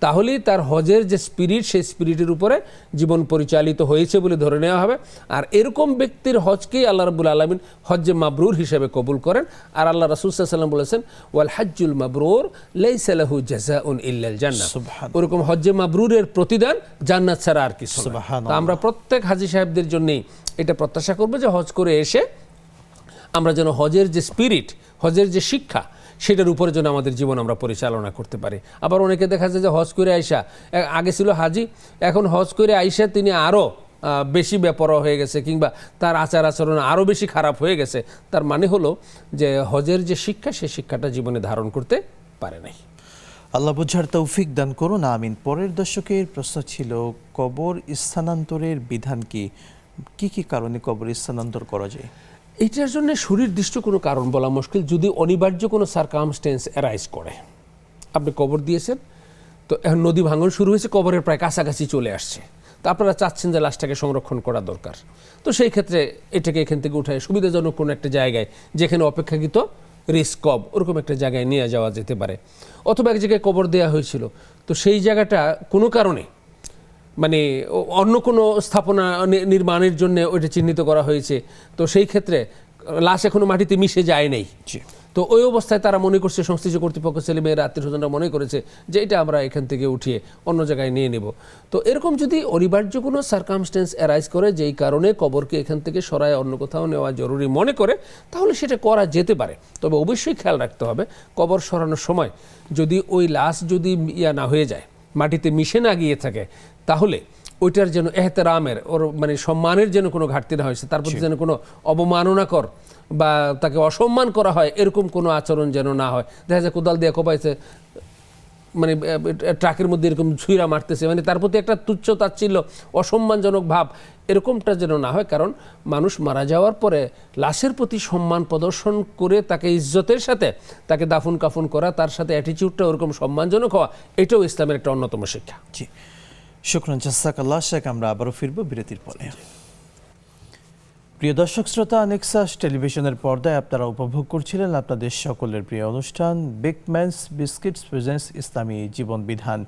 তাহলেই তার হজের যে স্পিরিট, সেই স্পিরিটের উপরে জীবন পরিচালিত হয়েছে বলে ধরে নেওয়া হবে। আর এরকম ব্যক্তির হজকেই আল্লাহ রাব্বুল আলামিন হজ্জে মাবরুর হিসেবে কবুল করেন। আর আল্লাহ রাসূল সাল্লাল্লাহু আলাইহি ওয়াসাল্লাম বলেছেন, ওয়াল হাজ্জুল মাবরুর লাইসা লাহু জাযাউন ইল্লাল জান্নাহ, ওরকম হজ্জে মাবরুরের প্রতিদান জান্নাত ছাড়া আর কিছু না। তো আমরা প্রত্যেক হাজী সাহেবদের জন্যই এটা প্রত্যাশা করব যে হজ করে এসে আমরা যেন হজের যে স্পিরিট, হজের যে শিক্ষা, সেটার উপরে যেন আমাদের জীবন আমরা পরিচালনা করতে পারি। আবার অনেকে দেখা যায় যে হজ করে আইসা, আগে ছিল হাজি, এখন হজ করে আইসা তিনি আরও বেশি বেপরোয়া হয়ে গেছে, কিংবা তার আচার আচরণ আরও বেশি খারাপ হয়ে গেছে। তার মানে হলো যে হজের যে শিক্ষা, সেই শিক্ষাটা জীবনে ধারণ করতে পারে নাই। আল্লাহ বুঝার তৌফিক দান করুন, আমিন। পরের দর্শকের প্রশ্ন ছিল, কবর স্থানান্তরের বিধান কি? কি কি কারণে কবর স্থানান্তর করা যায়? এইটার জন্য সুনির্দিষ্ট কোনো কারণ বলা মুশকিল, যদি অনিবার্য কোনো সারকামস্টেন্স অ্যারাইজ করে। আপনি কবর দিয়েছেন, তো এখন নদী ভাঙন শুরু হয়েছে, কবরের প্রায় কাছাকাছি চলে আসছে, তো আপনারা চাচ্ছেন যে লাশটাকে সংরক্ষণ করা দরকার, তো সেই ক্ষেত্রে এটাকে এখান থেকে উঠায় সুবিধাজনক কোনো একটা জায়গায়, যেখানে অপেক্ষাকৃত রিস্ক কম, ওরকম একটা জায়গায় নিয়ে যাওয়া যেতে পারে। অথবা এক জায়গায় কবর দেওয়া হয়েছিল, তো সেই জায়গাটা কোনো কারণে, মানে অন্য কোনো স্থাপনা নির্মাণের জন্য ওইটা চিহ্নিত করা হয়েছে, তো সেই ক্ষেত্রে লাশ এখনো মাটিতে মিশে যায় নাই, তো ওই অবস্থায় তারা মনে করছে, সংশ্লিষ্ট কর্তৃপক্ষ, ছেলেমেয়েরা, আত্মীয়স্বজনরা মনে করেছে যে এটা আমরা এখান থেকে উঠিয়ে অন্য জায়গায় নিয়ে নেব। তো এরকম যদি অনিবার্য কোনো সারকামস্টেন্স অ্যারাইজ করে, যেই কারণে কবরকে এখান থেকে সরায় অন্য কোথাও নেওয়া জরুরি মনে করে, তাহলে সেটা করা যেতে পারে। তবে অবশ্যই খেয়াল রাখতে হবে, কবর সরানোর সময় যদি ওই লাশ যদি না হয়ে যায়, মাটিতে মিশে না গিয়ে থাকে, তাহলে ওইটার যেন এহতেরামের, ওর মানে সম্মানের যেন কোনো ঘাটতি না হয়েছে, তার প্রতি যেন কোনো অবমাননাকর বা তাকে অসম্মান করা হয়, এরকম কোনো আচরণ যেন না হয়। দেখা যায় কোদাল দিয়ে কোপাইছে, মানে ট্রাকের মধ্যে এরকম ছুঁড়া মারতেছে, মানে তার প্রতি একটা তুচ্ছ তাচ্ছিল্য, অসম্মানজনক ভাব, এরকমটা যেন না হয়। কারণ মানুষ মারা যাওয়ার পরে লাশের প্রতি সম্মান প্রদর্শন করে তাকে ইজ্জতের সাথে তাকে দাফন কাফন করা, তার সাথে অ্যাটিটিউডটা ওরকম সম্মানজনক হওয়া, এটাও ইসলামের একটা অন্যতম শিক্ষা। জি, শুকরান, জাযাকাল্লাহ শেখ। আমরা আবারও ফিরব বিরতির পরে। প্রিয় দর্শক শ্রোতা, নেক্সাস টেলিভিশনের পর্দায় আপনারা উপভোগ করছিলেন আপনাদের সকলের প্রিয় অনুষ্ঠান বিগম্যানস বিস্কিটস প্রেজেন্টস ইসলামী জীবন বিধান।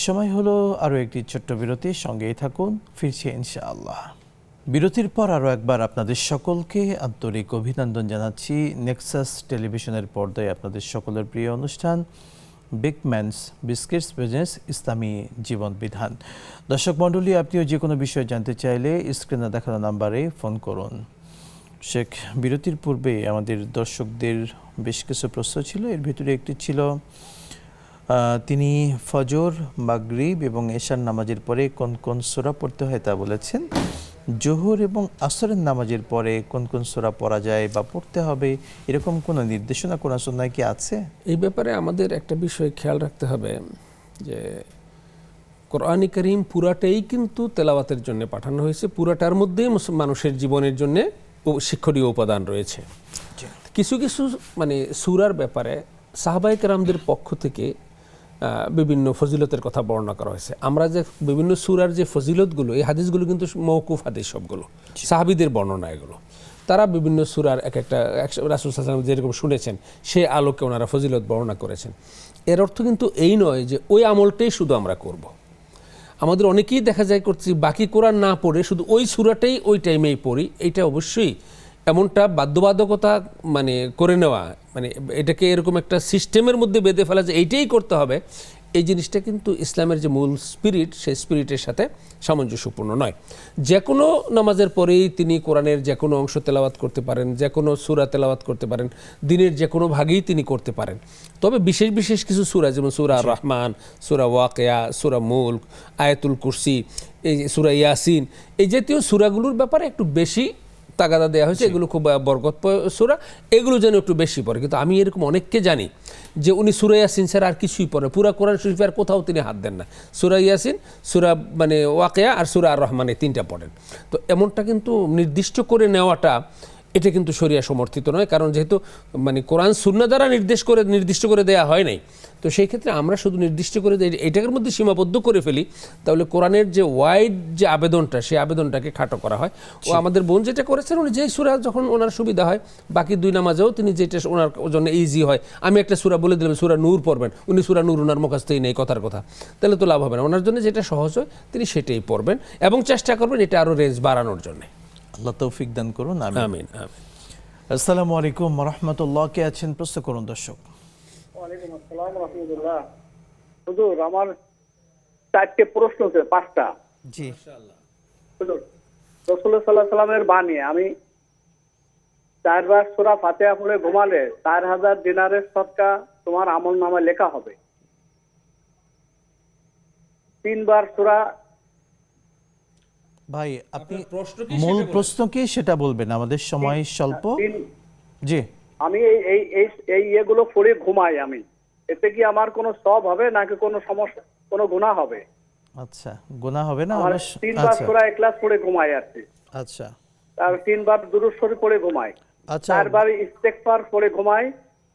সময় হলো আরও একটি ছোট্ট বিরতি, সঙ্গেই থাকুন, ফিরছি ইনশাআল্লাহ। বিরতির পর আরও একবার আপনাদের সকলকে আন্তরিক অভিনন্দন জানাচ্ছি। নেক্সাস টেলিভিশনের পর্দায় আপনাদের সকলের প্রিয় অনুষ্ঠান বিগম্যানস বিস্কিটস প্রেজেন্টস ইসলামী জীবন বিধান। দর্শক মণ্ডলী, আপনিও যে কোনো বিষয় জানতে চাইলে স্ক্রিনে দেখানো নাম্বারে ফোন করুন। শেখ, বিরতির পূর্বে আমাদের দর্শকদের বেশ কিছু প্রশ্ন ছিল। এর ভিতরে একটি ছিল, তিনি ফজর, মাগরিব এবং এশার নামাজের পরে কোন কোন সূরা পড়তে হয় তা বলেছেন। জোহর এবং আসরের নামাজের পরে কোন কোন সূরা পড়া যায় বা পড়তে হবে, এরকম কোনো নির্দেশনা কোরআন সুন্নাহয় কি আছে? এই ব্যাপারে আমাদের একটা বিষয় খেয়াল রাখতে হবে যে কোরআন কারীম পুরাটাই কিন্তু তেলাওয়াতের জন্য পাঠানো হয়েছে, পুরাটার মধ্যেই মানুষের জীবনের জন্য শিক্ষণীয় উপাদান রয়েছে। কিছু কিছু মানে সূরার ব্যাপারে সাহাবায়ে কেরামদের পক্ষ থেকে বিভিন্ন ফজিলতের কথা বর্ণনা করা হয়েছে। আমরা যে বিভিন্ন সূরার যে ফজিলতগুলো, এই হাদিসগুলো কিন্তু মওকুফ হাদিস সবগুলো, সাহাবীদের বর্ণনা এগুলো। তারা বিভিন্ন সূরার এক একটা রাসূল সাল্লাল্লাহু আলাইহি ওয়াসাল্লাম যেরকম শুনেছেন সে আলোকে ওনারা ফজিলত বর্ণনা করেছেন। এর অর্থ কিন্তু এই নয় যে ওই আমলটাই শুধু আমরা করব। আমাদের অনেকেই দেখা যায় করছি বাকি কোরআন না পড়ে শুধু ওই সূরাটাই ওই টাইমেই পড়ি। এইটা অবশ্যই এমনটা বাধ্যবাধকতা মানে করে নেওয়া, মানে এটাকে এরকম একটা সিস্টেমের মধ্যে বেঁধে ফেলা যে এইটাই করতে হবে, এই জিনিসটা কিন্তু ইসলামের যে মূল স্পিরিট সেই স্পিরিটের সাথে সামঞ্জস্যপূর্ণ নয়। যে কোনো নামাজের পরেই তিনি কোরআনের যে কোনো অংশ তেলাওয়াত করতে পারেন, যে কোনো সূরা তেলাওয়াত করতে পারেন, দিনের যে কোনো ভাগেই তিনি করতে পারেন। তবে বিশেষ বিশেষ কিছু সূরা যেমন সূরা রহমান, সূরা ওয়াকিয়া, সূরা মুলক, আয়াতুল কুরসি, এই সূরা ইয়াসিন, এই জাতীয় সূরাগুলোর ব্যাপারে একটু বেশি তাগাদা দেওয়া হয়েছে। এগুলো খুব বরকত সূরা, এগুলো যেন একটু বেশি পড়ে। কিন্তু আমি এরকম অনেককে জানি যে উনি সূরা ইয়াসিন ছাড়া আর কিছুই পড়ে, পুরা কোরআন শরীফে আর কোথাও তিনি হাত দেন না। সূরা ইয়াসিন, সূরা মানে ওয়াকিয়া আর সূরা আর রহমান, এই তিনটা পড়েন। তো এমনটা কিন্তু নির্দিষ্ট করে নেওয়াটা এটা কিন্তু শরিয়া সমর্থিত নয়, কারণ যেহেতু মানে কোরআন সুন্নাহ দ্বারা নির্দিষ্ট করে দেয়া হয় নাই। তো সেই ক্ষেত্রে আমরা শুধু নির্দিষ্ট করে এইটার মধ্যে সীমাবদ্ধ করে ফেলি, তাহলে কোরআনের যে ওয়াইড যে আবেদনটা, সেই আবেদনটাকে খাটো করা হয়। ও আমাদের বোন যেটা করেছেন, উনি যেই সূরা যখন ওনার সুবিধা হয় বাকি দুই নামাজেও তিনি যেটা ওনার জন্য ইজি হয়, আমি একটা সূরা বলে দিলাম সূরা নূর পড়বেন, উনি সূরা নূর ওনার মুখস্থই নেই কথার কথা, তাহলে তো লাভ হবে না। ওনার জন্য যেটা সহজ হয় তিনি সেটাই পড়বেন এবং চেষ্টা করবেন এটা আরও রেঞ্জ বাড়ানোর জন্য। আল্লাহ তৌফিক দান করুন, আমিন। আমিন আমিন। আসসালামু আলাইকুম ওয়া রাহমাতুল্লাহ, কে আছেন প্রশ্ন করুন দর্শক। ওয়ালাইকুম আসসালাম ওয়া রাহমাতুল্লাহ। হুজুর, আমার 4টে প্রশ্ন আছে, 5টা। জি হুজুর, রাসূলুল্লাহ সাল্লাল্লাহু আলাইহি ওয়াসাল্লামের বাণী, আমি 4 বার সূরা ফাতিহা পড়ে ঘুমালে 4000 দিনারের সদকা তোমার আমলনামায় লেখা হবে। 3 বার সূরা। ভাই আপনি মূল প্রশ্ন কি সেটা বলবেন, আমাদের সময় স্বল্প। জি, আমি এই এগুলো পড়ে ঘুমাই, আমি এতে কি আমার কোনো সওয়াব হবে নাকি কোনো সমস্যা, কোনো গুনাহ হবে? আচ্ছা, গুনাহ হবে না? আমার 3 বার সূরা ইখলাস পড়ে ঘুমাই আর কি। আচ্ছা, আর 3 বার দুরূদ শরীফ পড়ে ঘুমাই, আচ্ছা 4 বার ইস্তেগফার পড়ে ঘুমাই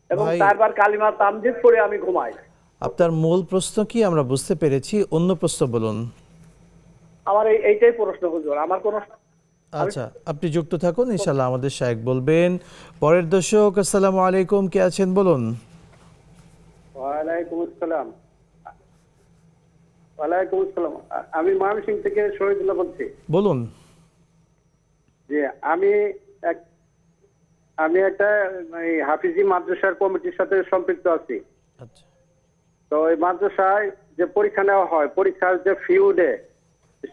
এবং 4 বার কালিমা তামজিদ পড়ে আমি ঘুমাই। আপনার মূল প্রশ্ন কি আমরা বুঝতে পেরেছি, অন্য প্রশ্ন বলুন। আমার এইটাই প্রশ্ন হুজুর, আমার কোনো। আচ্ছা, আপনি যুক্ত থাকুন, ইনশাআল্লাহ আমাদের শায়েখ বলবেন। পরের দর্শক, আসসালামু আলাইকুম, কে আছেন বলুন। ওয়ালাইকুম আসসালাম। ওয়ালাইকুম আসসালাম। আমি ময়মনসিংহ থেকে শহীদুল্লাহ বলছি। বলুন। যে আমি একটা হাফিজি মাদ্রাসার কমিটির সাথে সম্পৃক্ত আছি। আচ্ছা, তো এই মাদ্রাসায় যে পরীক্ষা নেওয়া হয়, পরীক্ষার যে ফি উঠে,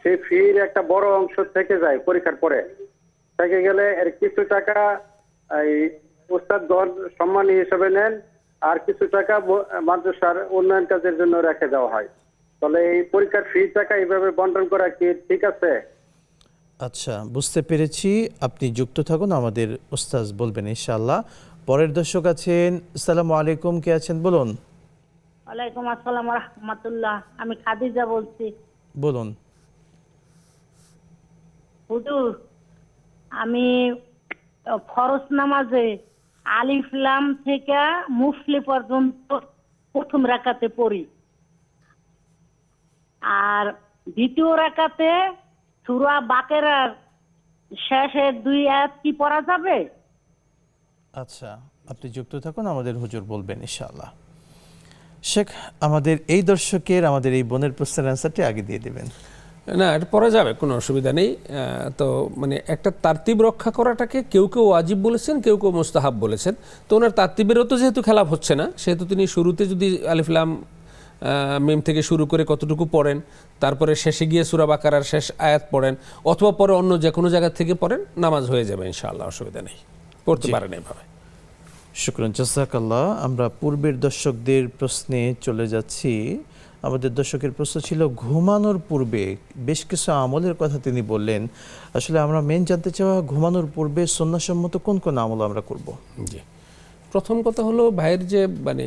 সেই ফির একটা বড় অংশ থেকে যায় পরীক্ষার পরে। থেকে গেলে এর কিছু টাকা এই উস্তাদগণ সম্মানী হিসেবে নেন, আর কিছু টাকা মাদ্রাসার উন্নয়ন কাজের জন্য রেখে দেওয়া হয়। তাহলে এই পরীক্ষার ফি টাকা এইভাবে বন্টন করা কি ঠিক আছে? আচ্ছা, বুঝতে পেরেছি। আপনি যুক্ত থাকুন, আমাদের উস্তাদ বলবেন ইনশাআল্লাহ। পরের দর্শক আছেন, আসসালামু আলাইকুম, কে আছেন বলুন। ওয়ালাইকুম আসসালাম ওয়া রাহমাতুল্লাহ। আমি খাদিজা বলছি। বলুন। হুজুর, আমি ফরজ নামাজে আলিফ লাম থেকে মুফলি পর্যন্ত প্রথম রাকাতে পড়ি, আর দ্বিতীয় রাকাতে সূরা বাকেরার শেষের 2 আয়াত কি পড়া যাবে? আচ্ছা, আপনি যুক্ত থাকুন, আমাদের হুজুর বলবেন ইনশাআল্লাহ। শেখ, আমাদের এই দর্শকের, আমাদের এই বোনের প্রশ্নের অ্যান্সারটি আগে দিয়ে দেবেন। না, এটা পড়া যাবে, কোনো অসুবিধা নেই। তো মানে একটা তারতিব রক্ষা করাটাকে কেউ কেউ ওয়াজিব বলেছেন, কেউ কেউ মুস্তাহাব বলেছেন। তো ওনার তারতিবেরও তো যেহেতু খেলাফ হচ্ছে না, সেহেতু তিনি শুরুতে যদি আলিফ লাম মিম থেকে শুরু করে কতটুকু পড়েন, তারপরে শেষে গিয়ে সূরা বাকারার শেষ আয়াত পড়েন, অথবা পরে অন্য যে কোনো জায়গা থেকে পড়েন, নামাজ হয়ে যাবে ইনশাআল্লাহ, অসুবিধা নেই, পড়তে পারেন এভাবে। শুকরান, জাযাকাল্লাহ। আমরা পূর্বের দর্শকদের প্রশ্নে চলে যাচ্ছি। আমাদের দর্শকের প্রশ্ন ছিল ঘুমানোর পূর্বে বেশ কিছু আমলের কথা তিনি বললেন। আসলে আমরা মেন জানতে চাওয়া, ঘুমানোর পূর্বে সুন্নাহসম্মত কোন কোন আমল আমরা করব? জি, প্রথম কথা হলো ভাইয়ের যে মানে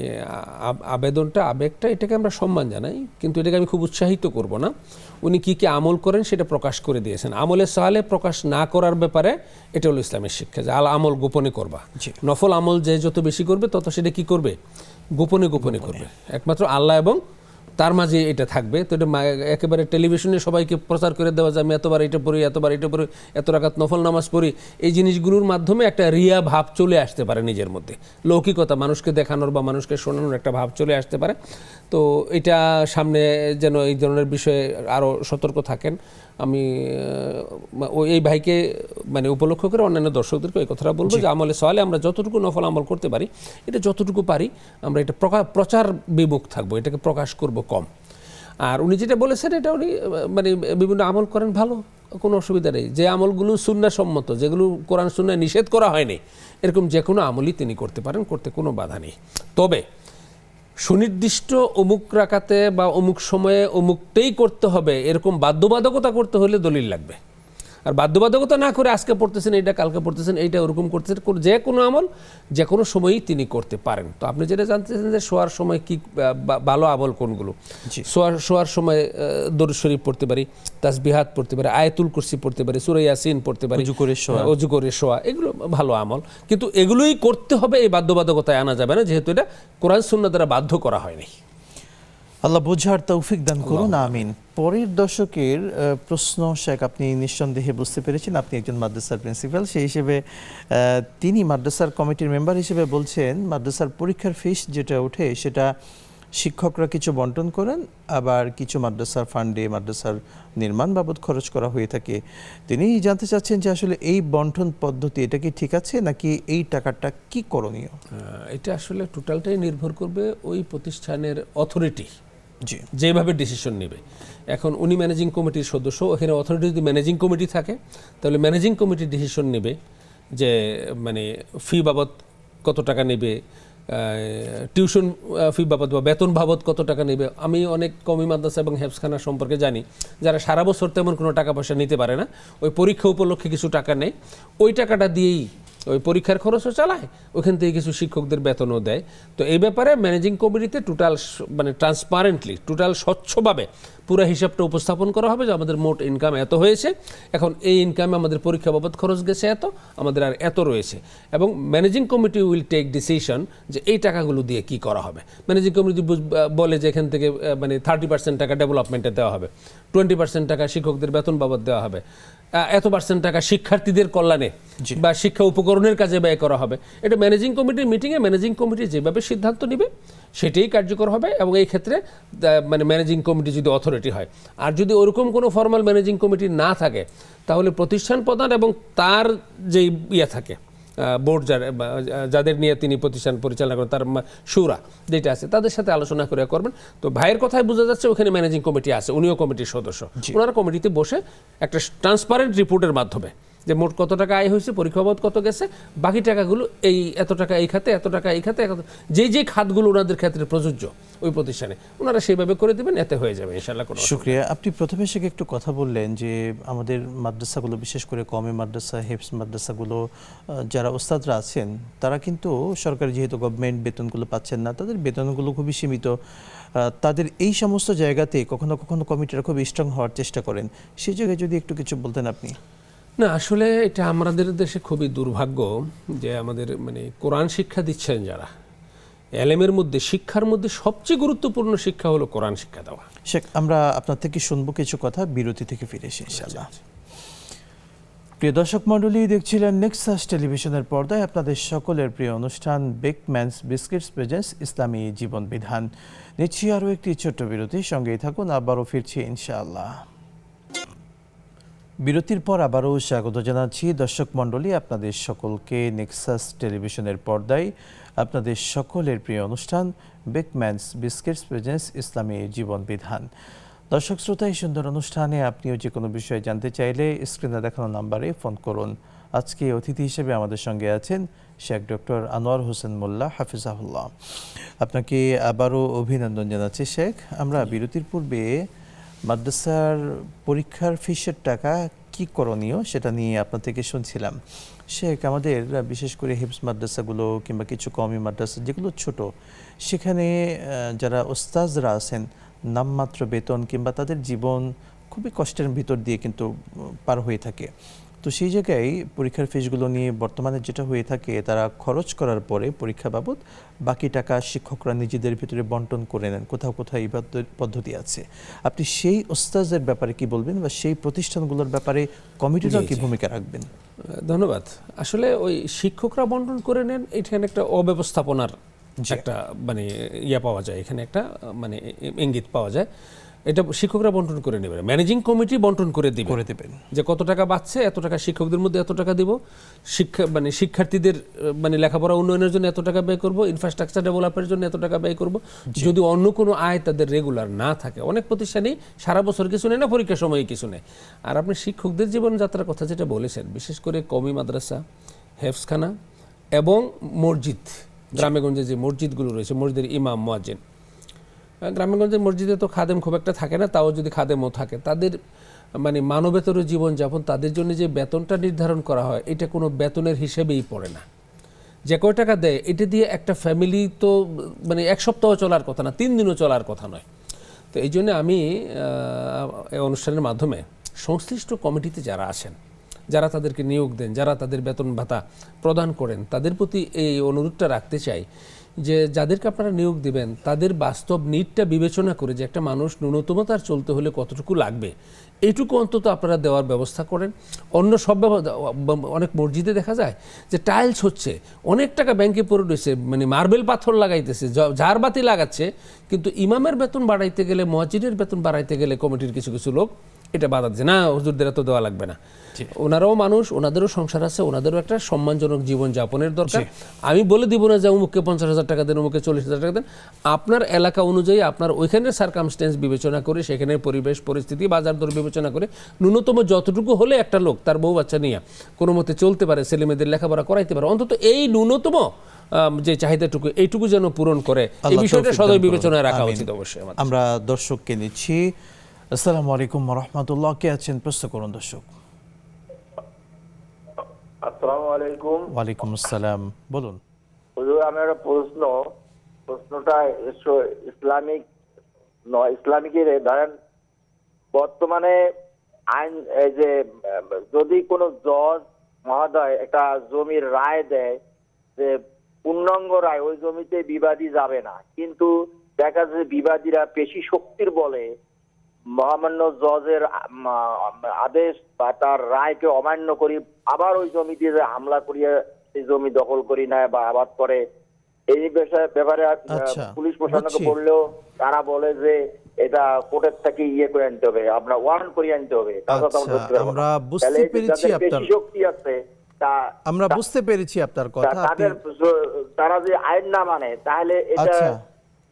আবেদনটা, আবেগটা, এটাকে আমরা সম্মান জানাই, কিন্তু এটাকে আমি খুব উৎসাহিত করব না। উনি কি কি আমল করেন সেটা প্রকাশ করে দিয়েছেন। আমলে সালে প্রকাশ না করার ব্যাপারে এটা হলো ইসলামের শিক্ষা, যে আমল গোপনে করবা। নফল আমল যে যত বেশি করবে তত সেটা কি করবে, গোপনে গোপনে করবে, একমাত্র আল্লাহ এবং তার মাঝে এটা থাকবে। তো এটা একেবারে টেলিভিশনে সবাইকে প্রচার করে দেওয়া যায়, আমি এতবার এটা পড়ি, এতবার এটা পড়ি, এত রাকাত নফল নামাজ পড়ি, এই জিনিসগুলোর মাধ্যমে একটা রিয়া ভাব চলে আসতে পারে নিজের মধ্যে, লৌকিকতা, মানুষকে দেখানোর বা মানুষকে শোনানোর একটা ভাব চলে আসতে পারে। তো এটা সামনে যেন এই ধরনের বিষয়ে আরও সতর্ক থাকেন। আমি এই ভাইকে মানে উপলক্ষ করে অন্যান্য দর্শকদেরকে এই কথাটা বলবো যে আমলে সওয়ালে আমরা যতটুকু নফল আমল করতে পারি, এটা যতটুকু পারি আমরা এটা প্রচার বিমুখ থাকবো, এটাকে প্রকাশ করব কম। আর উনি যেটা বলেছেন এটা উনি মানে বিভিন্ন আমল করেন, ভালো, কোনো অসুবিধা নেই। যে আমলগুলো সুন্নাহসম্মত, যেগুলো কোরআন সুন্নায় নিষেধ করা হয়নি, এরকম যে কোনো আমলই তিনি করতে পারেন, করতে কোনো বাধা নেই। তবে সুনির্দিষ্ট অমুক রাকাতে বা অমুক সময়ে অমুকটাই করতে হবে এরকম বাধ্যবাধকতা করতে হলে দলিল লাগবে। আর বাধ্যবাধকতা না করে আজকে পড়তেছেন এইটা, কালকে পড়তেছেন এইটা, ওরকম করতেছেন, যে কোনো আমল যে কোনো সময়ই তিনি করতে পারেন। তো আপনি যেটা জানতেছেন যে শোয়ার সময় কি ভালো আমল কোনগুলো, শোয়ার সময় দরুদ শরীফ পড়তে পারি, তাসবিহাত পড়তে পারি, আয়াতুল কুরসি পড়তে পারি, সূরা ইয়াসিন পড়তে পারি, ওযু করে শোয়া, এগুলো ভালো আমল। কিন্তু এগুলোই করতে হবে, এই বাধ্যবাধকতায় আনা যাবে না, যেহেতু এটা কোরআন সুন্নাহ দ্বারা বাধ্য করা হয়নি। আল্লাহ বোঝার তৌফিক দান করুন, আমিন। পরের দশকের প্রশ্ন শেখ, আপনি নিঃসন্দেহে বুঝতে পেরেছেন, আপনি একজন মাদ্রাসার প্রিন্সিপাল, সেই হিসেবে তিনি মাদ্রাসার কমিটির মেম্বার হিসেবে বলছেন মাদ্রাসার পরীক্ষার ফিস যেটা ওঠে সেটা শিক্ষকরা কিছু বন্টন করেন, আবার কিছু মাদ্রাসার ফান্ডে মাদ্রাসার নির্মাণ বাবদ খরচ করা হয়ে থাকে। তিনি জানতে চাচ্ছেন যে আসলে এই বন্টন পদ্ধতি এটা কি ঠিক আছে, নাকি এই টাকাটা কি করণীয়? এটা আসলে টোটালটাই নির্ভর করবে ওই প্রতিষ্ঠানের অথরিটি যেভাবে ডিসিশন নেবে। এখন উনি ম্যানেজিং কমিটির সদস্য, ওখানে অথরিটি যদি ম্যানেজিং কমিটি থাকে তাহলে ম্যানেজিং কমিটি ডিসিশন নেবে যে মানে ফি বাবদ কত টাকা নেবে, টিউশন ফি বাবদ বা বেতন বাবদ কত টাকা নেবে। আমি অনেক কওমি মাদ্রাসা এবং হেফজখানা সম্পর্কে জানি যারা সারা বছর তেমন কোনো টাকা পয়সা নিতে পারে না, ওই পরীক্ষা উপলক্ষে কিছু টাকা নেয়, ওই টাকাটা দিয়েই ওই পরীক্ষার খরচও চালায়, ওখান থেকে কিছু শিক্ষকদের বেতনও দেয়। তো এই ব্যাপারে ম্যানেজিং কমিটিতে টোটাল মানে ট্রান্সপারেন্টলি, টোটাল স্বচ্ছভাবে পুরো হিসাবটা উপস্থাপন করা হবে যে আমাদের মোট ইনকাম এত হয়েছে, এখন এই ইনকামে আমাদের পরীক্ষা বাবদ খরচ গেছে এত, আমাদের আর এত রয়েছে, এবং managing committee will take decision যে এই টাকাগুলো দিয়ে কি করা হবে। ম্যানেজিং কমিটি বলে যে এখান থেকে মানে 30% টাকা ডেভেলপমেন্টে দেওয়া হবে, 20% টাকা শিক্ষকদের বেতন বাবদ দেওয়া হবে, এত % টাকা শিক্ষার্থীদের কল্যাণে বা শিক্ষা উপকরণের কাজে ব্যয় করা হবে। এটা ম্যানেজিং কমিটির মিটিংয়ে ম্যানেজিং কমিটি যেভাবে সিদ্ধান্ত নেবে সেটাই কার্যকর হবে। এবং এই ক্ষেত্রে মানে ম্যানেজিং কমিটি যদি অথরিটি হয়, আর যদি ওরকম কোনো ফর্মাল ম্যানেজিং কমিটি না থাকে তাহলে প্রতিষ্ঠান প্রধান এবং তার যে ইয়ে থাকে বোর্ড যাদের নিয়ে তিনি প্রতিষ্ঠান পরিচালনা করেন, তার শুরা যেটা আছে, তাদের সাথে আলোচনা করে করবেন। তো ভাইয়ের কথায় বোঝা যাচ্ছে ওখানে ম্যানেজিং কমিটি আছে, উনিও কমিটির সদস্য, ওনারা কমিটিতে বসে একটা ট্রান্সপারেন্ট রিপোর্টের মাধ্যমে যে মোট কত টাকা আয় হয়েছে, পরীক্ষা বাবদ কত গেছে, বাকি টাকাগুলো এই এত টাকা এই খাতে, এত টাকা এই খাতে, যে খাতগুলো ওনাদের ক্ষেত্রে প্রযোজ্য ওই প্রতিষ্ঠানে ওনারা সেইভাবে করে দেবেন, এতে হয়ে যাবে ইনশাআল্লাহ। কোনো শুকরিয়া। আপনি প্রথমে সেকে একটু কথা বললেন যে আমাদের মাদ্রাসাগুলো, বিশেষ করে কওমি মাদ্রাসা, হেফজ মাদ্রাসাগুলো, যারা ওস্তাদরা আছেন তারা কিন্তু সরকারি যেহেতু গভর্নমেন্ট বেতনগুলো পাচ্ছেন না, তাদের বেতনগুলো খুবই সীমিত। তাদের এই সমস্ত জায়গাতে কখনো কখনো কমিটিরা খুব স্ট্রং হওয়ার চেষ্টা করেন, সেই জায়গায় যদি একটু কিছু বলতেন আপনি। না, আসলে এটা আমাদের দেশে খুবই দুর্ভাগ্য যে আমাদের মানে কোরআন শিক্ষা দিচ্ছেন যারা, এলেমের মধ্যে, শিক্ষার মধ্যে সবচেয়ে গুরুত্বপূর্ণ শিক্ষা হলো কোরআন শিক্ষা দেওয়া। শেখ, আমরা আপনার থেকে শুনবো কিছু কথা, বিরতি থেকে ফিরে এসে ইনশাআল্লাহ। প্রিয় দর্শক মণ্ডলী, দেখছিলেন নেক্সাস টেলিভিশনের পর্দায় আপনাদের সকলের প্রিয় অনুষ্ঠান বেকম্যানস বিস্কিটস প্রেজেন্স ইসলামী জীবন বিধান। নিচ্ছি আরও একটি ছোট্ট বিরতি, সঙ্গেই থাকুন, আবারও ফিরছি ইনশাআল্লাহ। বিরতির পর আবারও স্বাগত জানাচ্ছি দর্শক মণ্ডলী আপনাদের সকলকে নেক্সাস টেলিভিশনের পর্দায় আপনাদের সকলের প্রিয় অনুষ্ঠান বেকম্যানস বিস্কিটস প্রেজেন্স ইসলামী জীবন বিধান। দর্শক শ্রোতা, এই সুন্দর অনুষ্ঠানে আপনিও যে কোনো বিষয়ে জানতে চাইলে স্ক্রিনে দেখানো নাম্বারে ফোন করুন। আজকে অতিথি হিসেবে আমাদের সঙ্গে আছেন শেখ ডক্টর আনোয়ার হোসেন মোল্লা হাফিজাহুল্লাহ। আপনাকে আবারও অভিনন্দন জানাচ্ছি শেখ। আমরা বিরতির পূর্বে মাদ্রাসার পরীক্ষার ফিসের টাকা কি করণীয় সেটা নিয়ে আপনার থেকে শুনছিলাম। শেখ, আমাদের বিশেষ করে হিফজ মাদ্রাসাগুলো কিংবা কিছু কওমি মাদ্রাসা যেগুলো ছোট, সেখানে যারা ওস্তাজরা আছেন নামমাত্র বেতন কিংবা তাদের জীবন খুবই কষ্টের ভিতর দিয়ে কিন্তু পার হয়ে থাকে। তো সেই জায়গায় পরীক্ষার ফিসগুলো নিয়ে বর্তমানে যেটা হয়ে থাকে, তারা খরচ করার পরে পরীক্ষা বাবদ বাকি টাকা শিক্ষকরা নিজেদের ভিতরে বন্টন করে নেন। কোথাও কোথাও এই পদ্ধতি আছে। আপনি সেই ওস্তাজের ব্যাপারে কি বলবেন, বা সেই প্রতিষ্ঠানগুলোর ব্যাপারে কমিটিরা কি ভূমিকা রাখবেন? ধন্যবাদ। আসলে ওই শিক্ষকরা বন্টন করে নেন, এখানে একটা অব্যবস্থাপনার একটা মানে পাওয়া যায়, এখানে একটা মানে ইঙ্গিত পাওয়া যায়। এটা শিক্ষকরা বন্টন করে নেবে, ম্যানেজিং কমিটি বন্টন করে দেবেন যে কত টাকা বাঁচছে, এত টাকা শিক্ষকদের মধ্যে এত টাকা দিব, শিক্ষার্থীদের মানে লেখাপড়া উন্নয়নের জন্য এত টাকা ব্যয় করব, ইনফ্রাস্ট্রাকচার ডেভেলপের জন্য এত টাকা ব্যয় করব। যদি অন্য কোনো আয় তাদের রেগুলার না থাকে, অনেক প্রতিষ্ঠানই সারা বছর কিছু নেয় না, পরীক্ষার সময় কিছু নেয়। আর আপনি শিক্ষকদের জীবনযাত্রার কথা যেটা বলেছেন, বিশেষ করে কওমি মাদ্রাসা, হেফজখানা এবং মসজিদ, গ্রামেগঞ্জে যে মসজিদগুলো রয়েছে, মসজিদের ইমাম, মুয়াজ্জিন, গ্রামেগঞ্জের মসজিদে তো খাদেম খুব একটা থাকে না, তাও যদি খাদেমও থাকে, তাদের মানে মানবেতর জীবনযাপন, তাদের জন্য যে বেতনটা নির্ধারণ করা হয়, এটা কোনো বেতনের হিসেবেই পড়ে না। যে কয় টাকা দেয় এটা দিয়ে একটা ফ্যামিলি তো মানে এক সপ্তাহ চলার কথা না, 3 দিনও চলার কথা নয়। তো এই জন্য আমি এই অনুষ্ঠানের মাধ্যমে সংশ্লিষ্ট কমিটিতে যারা আছেন, যারা তাদেরকে নিয়োগ দেন, যারা তাদের বেতন ভাতা প্রদান করেন, তাদের প্রতি এই অনুরোধটা রাখতে চাই যে যাদেরকে আপনারা নিয়োগ দিবেন, তাদের বাস্তব নিডটা বিবেচনা করে যে একটা মানুষ ন্যূনতম তার চলতে হলে কতটুকু লাগবে, এইটুকু অন্তত আপনারা দেওয়ার ব্যবস্থা করেন। অন্য সব অনেক মসজিদে দেখা যায় যে টাইলস হচ্ছে, অনেক টাকা ব্যাংকে পড়ে রয়েছে, মানে মার্বেল পাথর লাগাইতেছে, ঝাড়বাতি লাগাচ্ছে, কিন্তু ইমামের বেতন বাড়াইতে গেলে, মুয়াজ্জিনের বেতন বাড়াইতে গেলে কমিটির কিছু কিছু লোক এটা বাধা দিচ্ছে, না হুজুরদের তো দেওয়া লাগবে না। ওনারাও মানুষ, ওনাদেরও সংসার আছে, ওনাদেরও একটা সম্মানজনক জীবন যাপনের দরকার। আমি বলে দিব না যে অমুককে 50,000 টাকা দেন, অমুককে 40,000 টাকা দেন। আপনার এলাকা অনুযায়ী, আপনার ওইখানের সার্কামস্টেন্স বিবেচনা করে, সেখানের পরিবেশ পরিস্থিতি, বাজার দর বিবেচনা করে ন্যূনতম যতটুকু হলে একটা লোক তার বউ বাচ্চা নিয়ে কোনো মতে চলতে পারে, ছেলেমেয়েদের লেখাপড়া করাইতে পারে, অন্তত এই ন্যূনতম যে চাহিদাটুকু, এইটুকু যেন পূরণ করে, এই বিষয়টা সদয় বিবেচনায় রাখা উচিত। অবশ্যই আমরা দর্শককে নিচ্ছি। আসসালামু আলাইকুম ওয়া রাহমাতুল্লাহ, কে আছেন? প্রশ্ন করুন দর্শক। আসসালামু আলাইকুম। ওয়ালাইকুম আসসালাম, বলুন। হুজুর, আমার প্রশ্নটা ইসলামিক নয়, ইসলামিকের। ধরেন বর্তমানে আইন, এই যে যদি কোনো জজ মহোদয় একটা জমির রায় দেয় যে পূর্ণাঙ্গ রায়, ওই জমিতে বিবাদী যাবে না, কিন্তু দেখা যাচ্ছে বিবাদীরা পেশি শক্তির বলে মহামান্য জজের আদেশ বা তার রায়কে অমান্য করি আবার ওই জমিতে হামলা করিয়া সেই জমি দখল করি নেয় বা আবাদ করে। এই ব্যাপারে পুলিশ প্রশাসনকে বললেও তারা বলে যে এটা কোর্টের থেকে করে আনতে হবে, আপনার ওয়ারেন্ট করিয়ে আনতে হবে। আমরা বুঝতে পেরেছি আপনার শক্তি আছে, আমরা বুঝতে পেরেছি আপনার কথা। তারা যে আইন না মানে, তাহলে এটা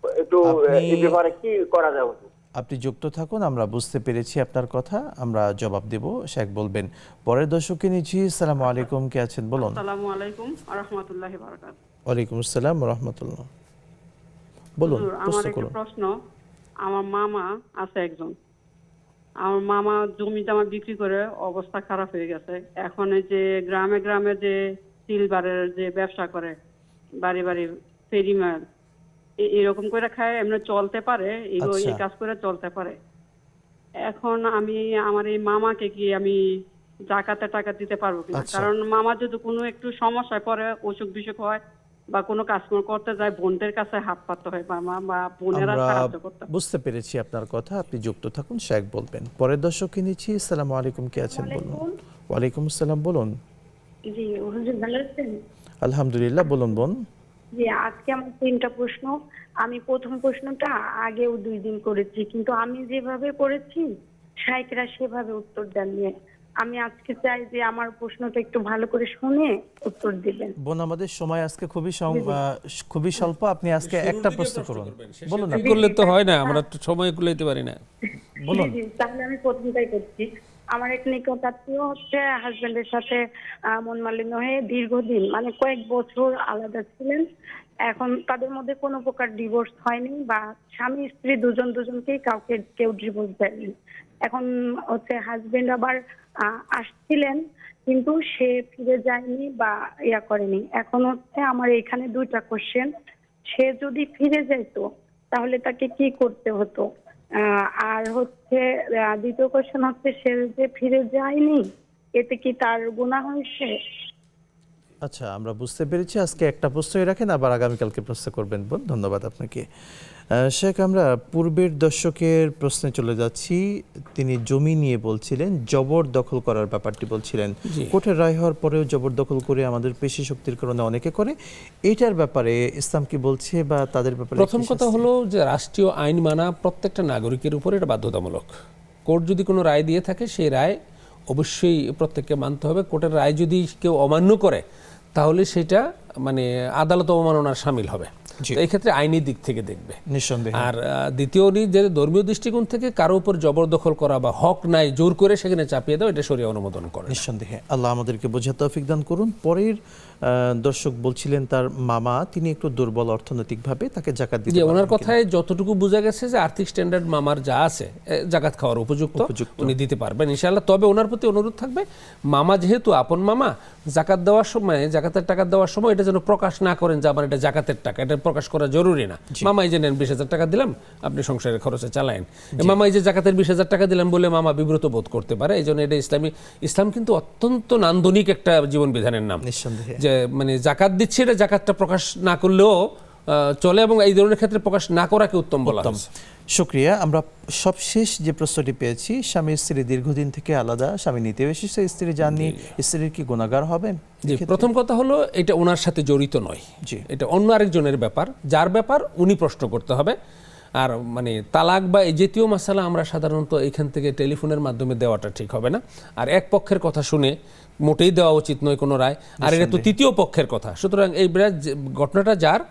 একটু এই ব্যাপারে কি করা যাবে? আপনি যুক্ত থাকুন, আমরা বুঝতে পেরেছি আপনার কথা, আমরা জবাব দেব। শেখ বলবেন। পরের দর্শককে নিচ্ছি। আসসালামু আলাইকুম, কে আছেন? বলুন। আসসালামু আলাইকুম ওয়া রাহমাতুল্লাহি ওয়া বারাকাতুহু। ওয়ালাইকুম আসসালাম ওয়া রাহমাতুল্লাহ, বলুন। আমার একটা প্রশ্ন। আমার মামা আছে একজন, আমার মামা জমি জমা বিক্রি করে অবস্থা খারাপ হয়ে গেছে। এখন এই যে গ্রামে গ্রামে যে সিলভারের যে ব্যবসা করে, বাড়ি বাড়ি ফেরিমাল, এরকম করে খায়, এমনি চলতে পারে, এই কাজ করে চলতে পারে। এখন আমি আমার এই মামাকে কি আমি জাকাতে টাকা দিতে পারবো কিনা? কারণ মামা যদি কোনো একটু সমস্যায় পড়ে, অসুখ বিসুখ হয় বা কোনো কাজ করতে যায়, বোনদের কাছে হাত পাততে হয়, বা বোনেরা সাহায্য করতে। বুঝতে পেরেছি আপনার কথা, আপনি যুক্ত থাকুন, শেখ বলবেন। পরের দর্শককে নিচ্ছি। আসসালামু আলাইকুম, কে আছেন? বলুন। ওয়ালাইকুম আসসালাম, বলুন। জি হুজুর, ভালো আছেন? আলহামদুলিল্লাহ, বলুন বোন। জি, আজকে আমার 3টা প্রশ্ন। আমি প্রথম প্রশ্নটা আগেও 2 দিন করেছি, কিন্তু আমি যেভাবে করেছি শাইখরা সেভাবে উত্তর দেননি। আমি আজকে চাই যে আমার প্রশ্নটা একটু ভালো করে শুনে উত্তর দিবেন। বোন, আমাদের সময় আজকে খুবই স্বল্প, আপনি আজকে একটা প্রশ্ন করুন। বলুন। না করলে তো হয় না, আমরা তো সময় কুলাইতে পারি না। বলুন। তাহলে আমি প্রথমটাই করছি। আমার এক নিকটাত্মীয় হচ্ছে হাজবেন্ডের সাথে মনমালিন্য হয়ে দীর্ঘদিন মানে কয়েক বছর আলাদা ছিলেন। এখন তাদের মধ্যে কোনো প্রকার ডিভোর্স হয়নি, বা স্বামী স্ত্রী দুজনকেই কেউ ডিভোর্স দেয়নি। এখন হচ্ছে হাজবেন্ড আবার আসছিলেন, কিন্তু সে ফিরে যায়নি বা করেনি। এখন হচ্ছে আমার এখানে 2টা কোশ্চেন। সে যদি ফিরে যেত তাহলে তাকে কি করতে হতো? আর হচ্ছে দ্বিতীয় কোশ্চেন হচ্ছে, সে যে ফিরে যায়নি এতে কি তার গুনাহ হয়েছে? আচ্ছা, আমরা বুঝতে পেরেছি। আজকে একটা প্রশ্নই রাখেন, আবার আগামীকালকে প্রশ্ন করবেন বোন। ধন্যবাদ আপনাকে। শেখ, আমরা পূর্বের দর্শকের প্রশ্নে চলে যাচ্ছি। তিনি জমি নিয়ে বলছিলেন, জবরদখল করার ব্যাপারটি বলছিলেন। কোর্টের রায় হওয়ার পরেও জবরদখল করে আমাদের পেশি শক্তির কারণে অনেকে করে। এইটার ব্যাপারে ইসলাম কি বলছে বা তাদের ব্যাপারে? প্রথম কথা হলো যে রাষ্ট্রীয় আইন মানা প্রত্যেকটা নাগরিকের উপর এটা বাধ্যতামূলক। কোর্ট যদি কোনো রায় দিয়ে থাকে সেই রায় অবশ্যই প্রত্যেককে মানতে হবে। কোর্টের রায় যদি কেউ অমান্য করে তাহলে সেটা মানে আদালত অবমাননার শামিল হবে। এই ক্ষেত্রে আইনি দিক থেকে দেখবে নিঃসন্দেহে। আর দ্বিতীয় যে ধর্মীয় দৃষ্টিকোণ থেকে কারো উপর জবরদখল করা বা হক নাই জোর করে সেখানে চাপিয়ে দাও, এটা শরীয়ত অনুমোদন করে। নিঃসন্দেহে। আল্লাহ আমাদেরকে বোঝার তৌফিক দান করুন। পরের দর্শক বলছিলেন তার মামা তিনি একটু দুর্বল অর্থনৈতিকভাবে, তাকে জাকাত দিতে যে ওনার পারবেন কিনা? কথায় যতটুকু বোঝা গেছে যে আর্থিক স্ট্যান্ডার্ড মামার যা আছে জাকাত খাওয়ার উপযুক্ত, উনি দিতে পারবেন ইনশাআল্লাহ। তবে ওনার প্রতি অনুরোধ থাকবে, মামা যেহেতু আপন মামা, জাকাত দেওয়ার সময় জাকাতের টাকা দেওয়ার সময় এটা যেন প্রকাশ না করেন যে আমার এটা জাকাতের টাকা, এটা প্রকাশ করা জরুরি না। মামা এই যে নেন 20,000 টাকা দিলাম, আপনি সংসারের খরচে চালায়েন। মামা এই যে জাকাতের 20,000 টাকা দিলাম বলে মামা বিব্রত বোধ করতে পারে। এই জন্য এটা ইসলাম কিন্তু অত্যন্ত নান্দনিক একটা জীবন বিধানের নাম। নিঃসন্দেহে। যে মানে জাকাত দিচ্ছে, এটা জাকাতটা প্রকাশ না করলেও চলে, এবং এই ধরনের ক্ষেত্রে প্রকাশ না করাকে উত্তম বলা হয়। শুকরিয়া। আমরা সবশেষ যে প্রশ্নটি পেয়েছি, স্বামী স্ত্রী দীর্ঘদিন থেকে আলাদা, স্বামী নিতে এসেছে, স্ত্রী যাননি, স্ত্রীর কি গুনাহগার হবেন? জি, প্রথম কথা হলো এটা ওনার সাথে জড়িত নয়, এটা অন্য আরেকজনের ব্যাপার, যার ব্যাপার উনি প্রশ্ন করতে হবে। আর মানে তালাক বা এই জাতীয় মাসালা আমরা সাধারণত এখান থেকে টেলিফোনের মাধ্যমে দেওয়াটা ঠিক হবে না। আর এক পক্ষের কথা শুনে মোটেই দেওয়া উচিত নয় কোনো রায়, আর এটা তো তৃতীয় পক্ষের কথা। সুতরাং এই ঘটনাটা যার,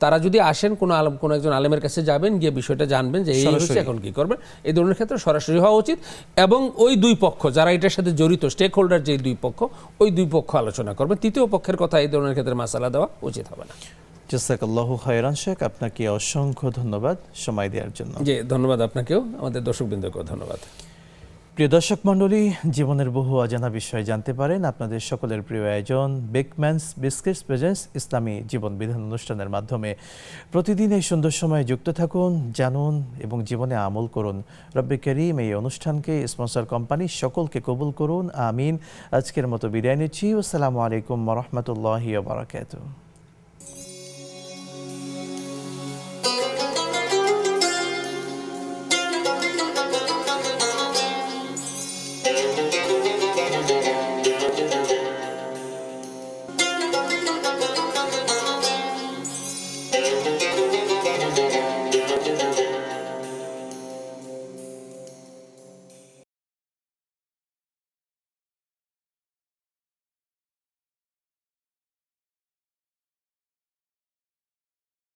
তারা যদি আসেন কোনো একজন আলেমের কাছে যাবেন, গিয়ে বিষয়টা জানবেন যে এই হচ্ছে, এখন কি করবেন। এই ধরনের ক্ষেত্রে সরাসরি হওয়া উচিত, এবং ওই দুই পক্ষ যারা এটার সাথে জড়িত, স্টেক হোল্ডার যে দুই পক্ষ, ওই দুই পক্ষ আলোচনা করবেন। তৃতীয় পক্ষের কথা এই ধরনের ক্ষেত্রে মাসালা দেওয়া উচিত হবে না। জাযাকাল্লাহু খায়রান শেখ, আপনাকে অসংখ্য ধন্যবাদ সময় দেওয়ার জন্য। জি, ধন্যবাদ আপনাকেও, আমাদের দর্শকবৃন্দকেও ধন্যবাদ। প্রিয় দর্শক মণ্ডলী, জীবনের বহু অজানা বিষয় জানতে পারেন আপনাদের সকলের প্রিয় আয়োজন বেকম্যানস বিস্কিটস প্রেজেন্স ইসলামী জীবন বিধান অনুষ্ঠানের মাধ্যমে। প্রতিদিন এই সুন্দর সময়ে যুক্ত থাকুন, জানুন এবং জীবনে আমল করুন। রব্বে করিম এই অনুষ্ঠানকে স্পন্সর কোম্পানি সকলকে কবুল করুন, আমিন। আজকের মতো বিদায় নিচ্ছি। আসসালামু আলাইকুম ওয়া রাহমাতুল্লাহি ওয়া বারাকাতুহু।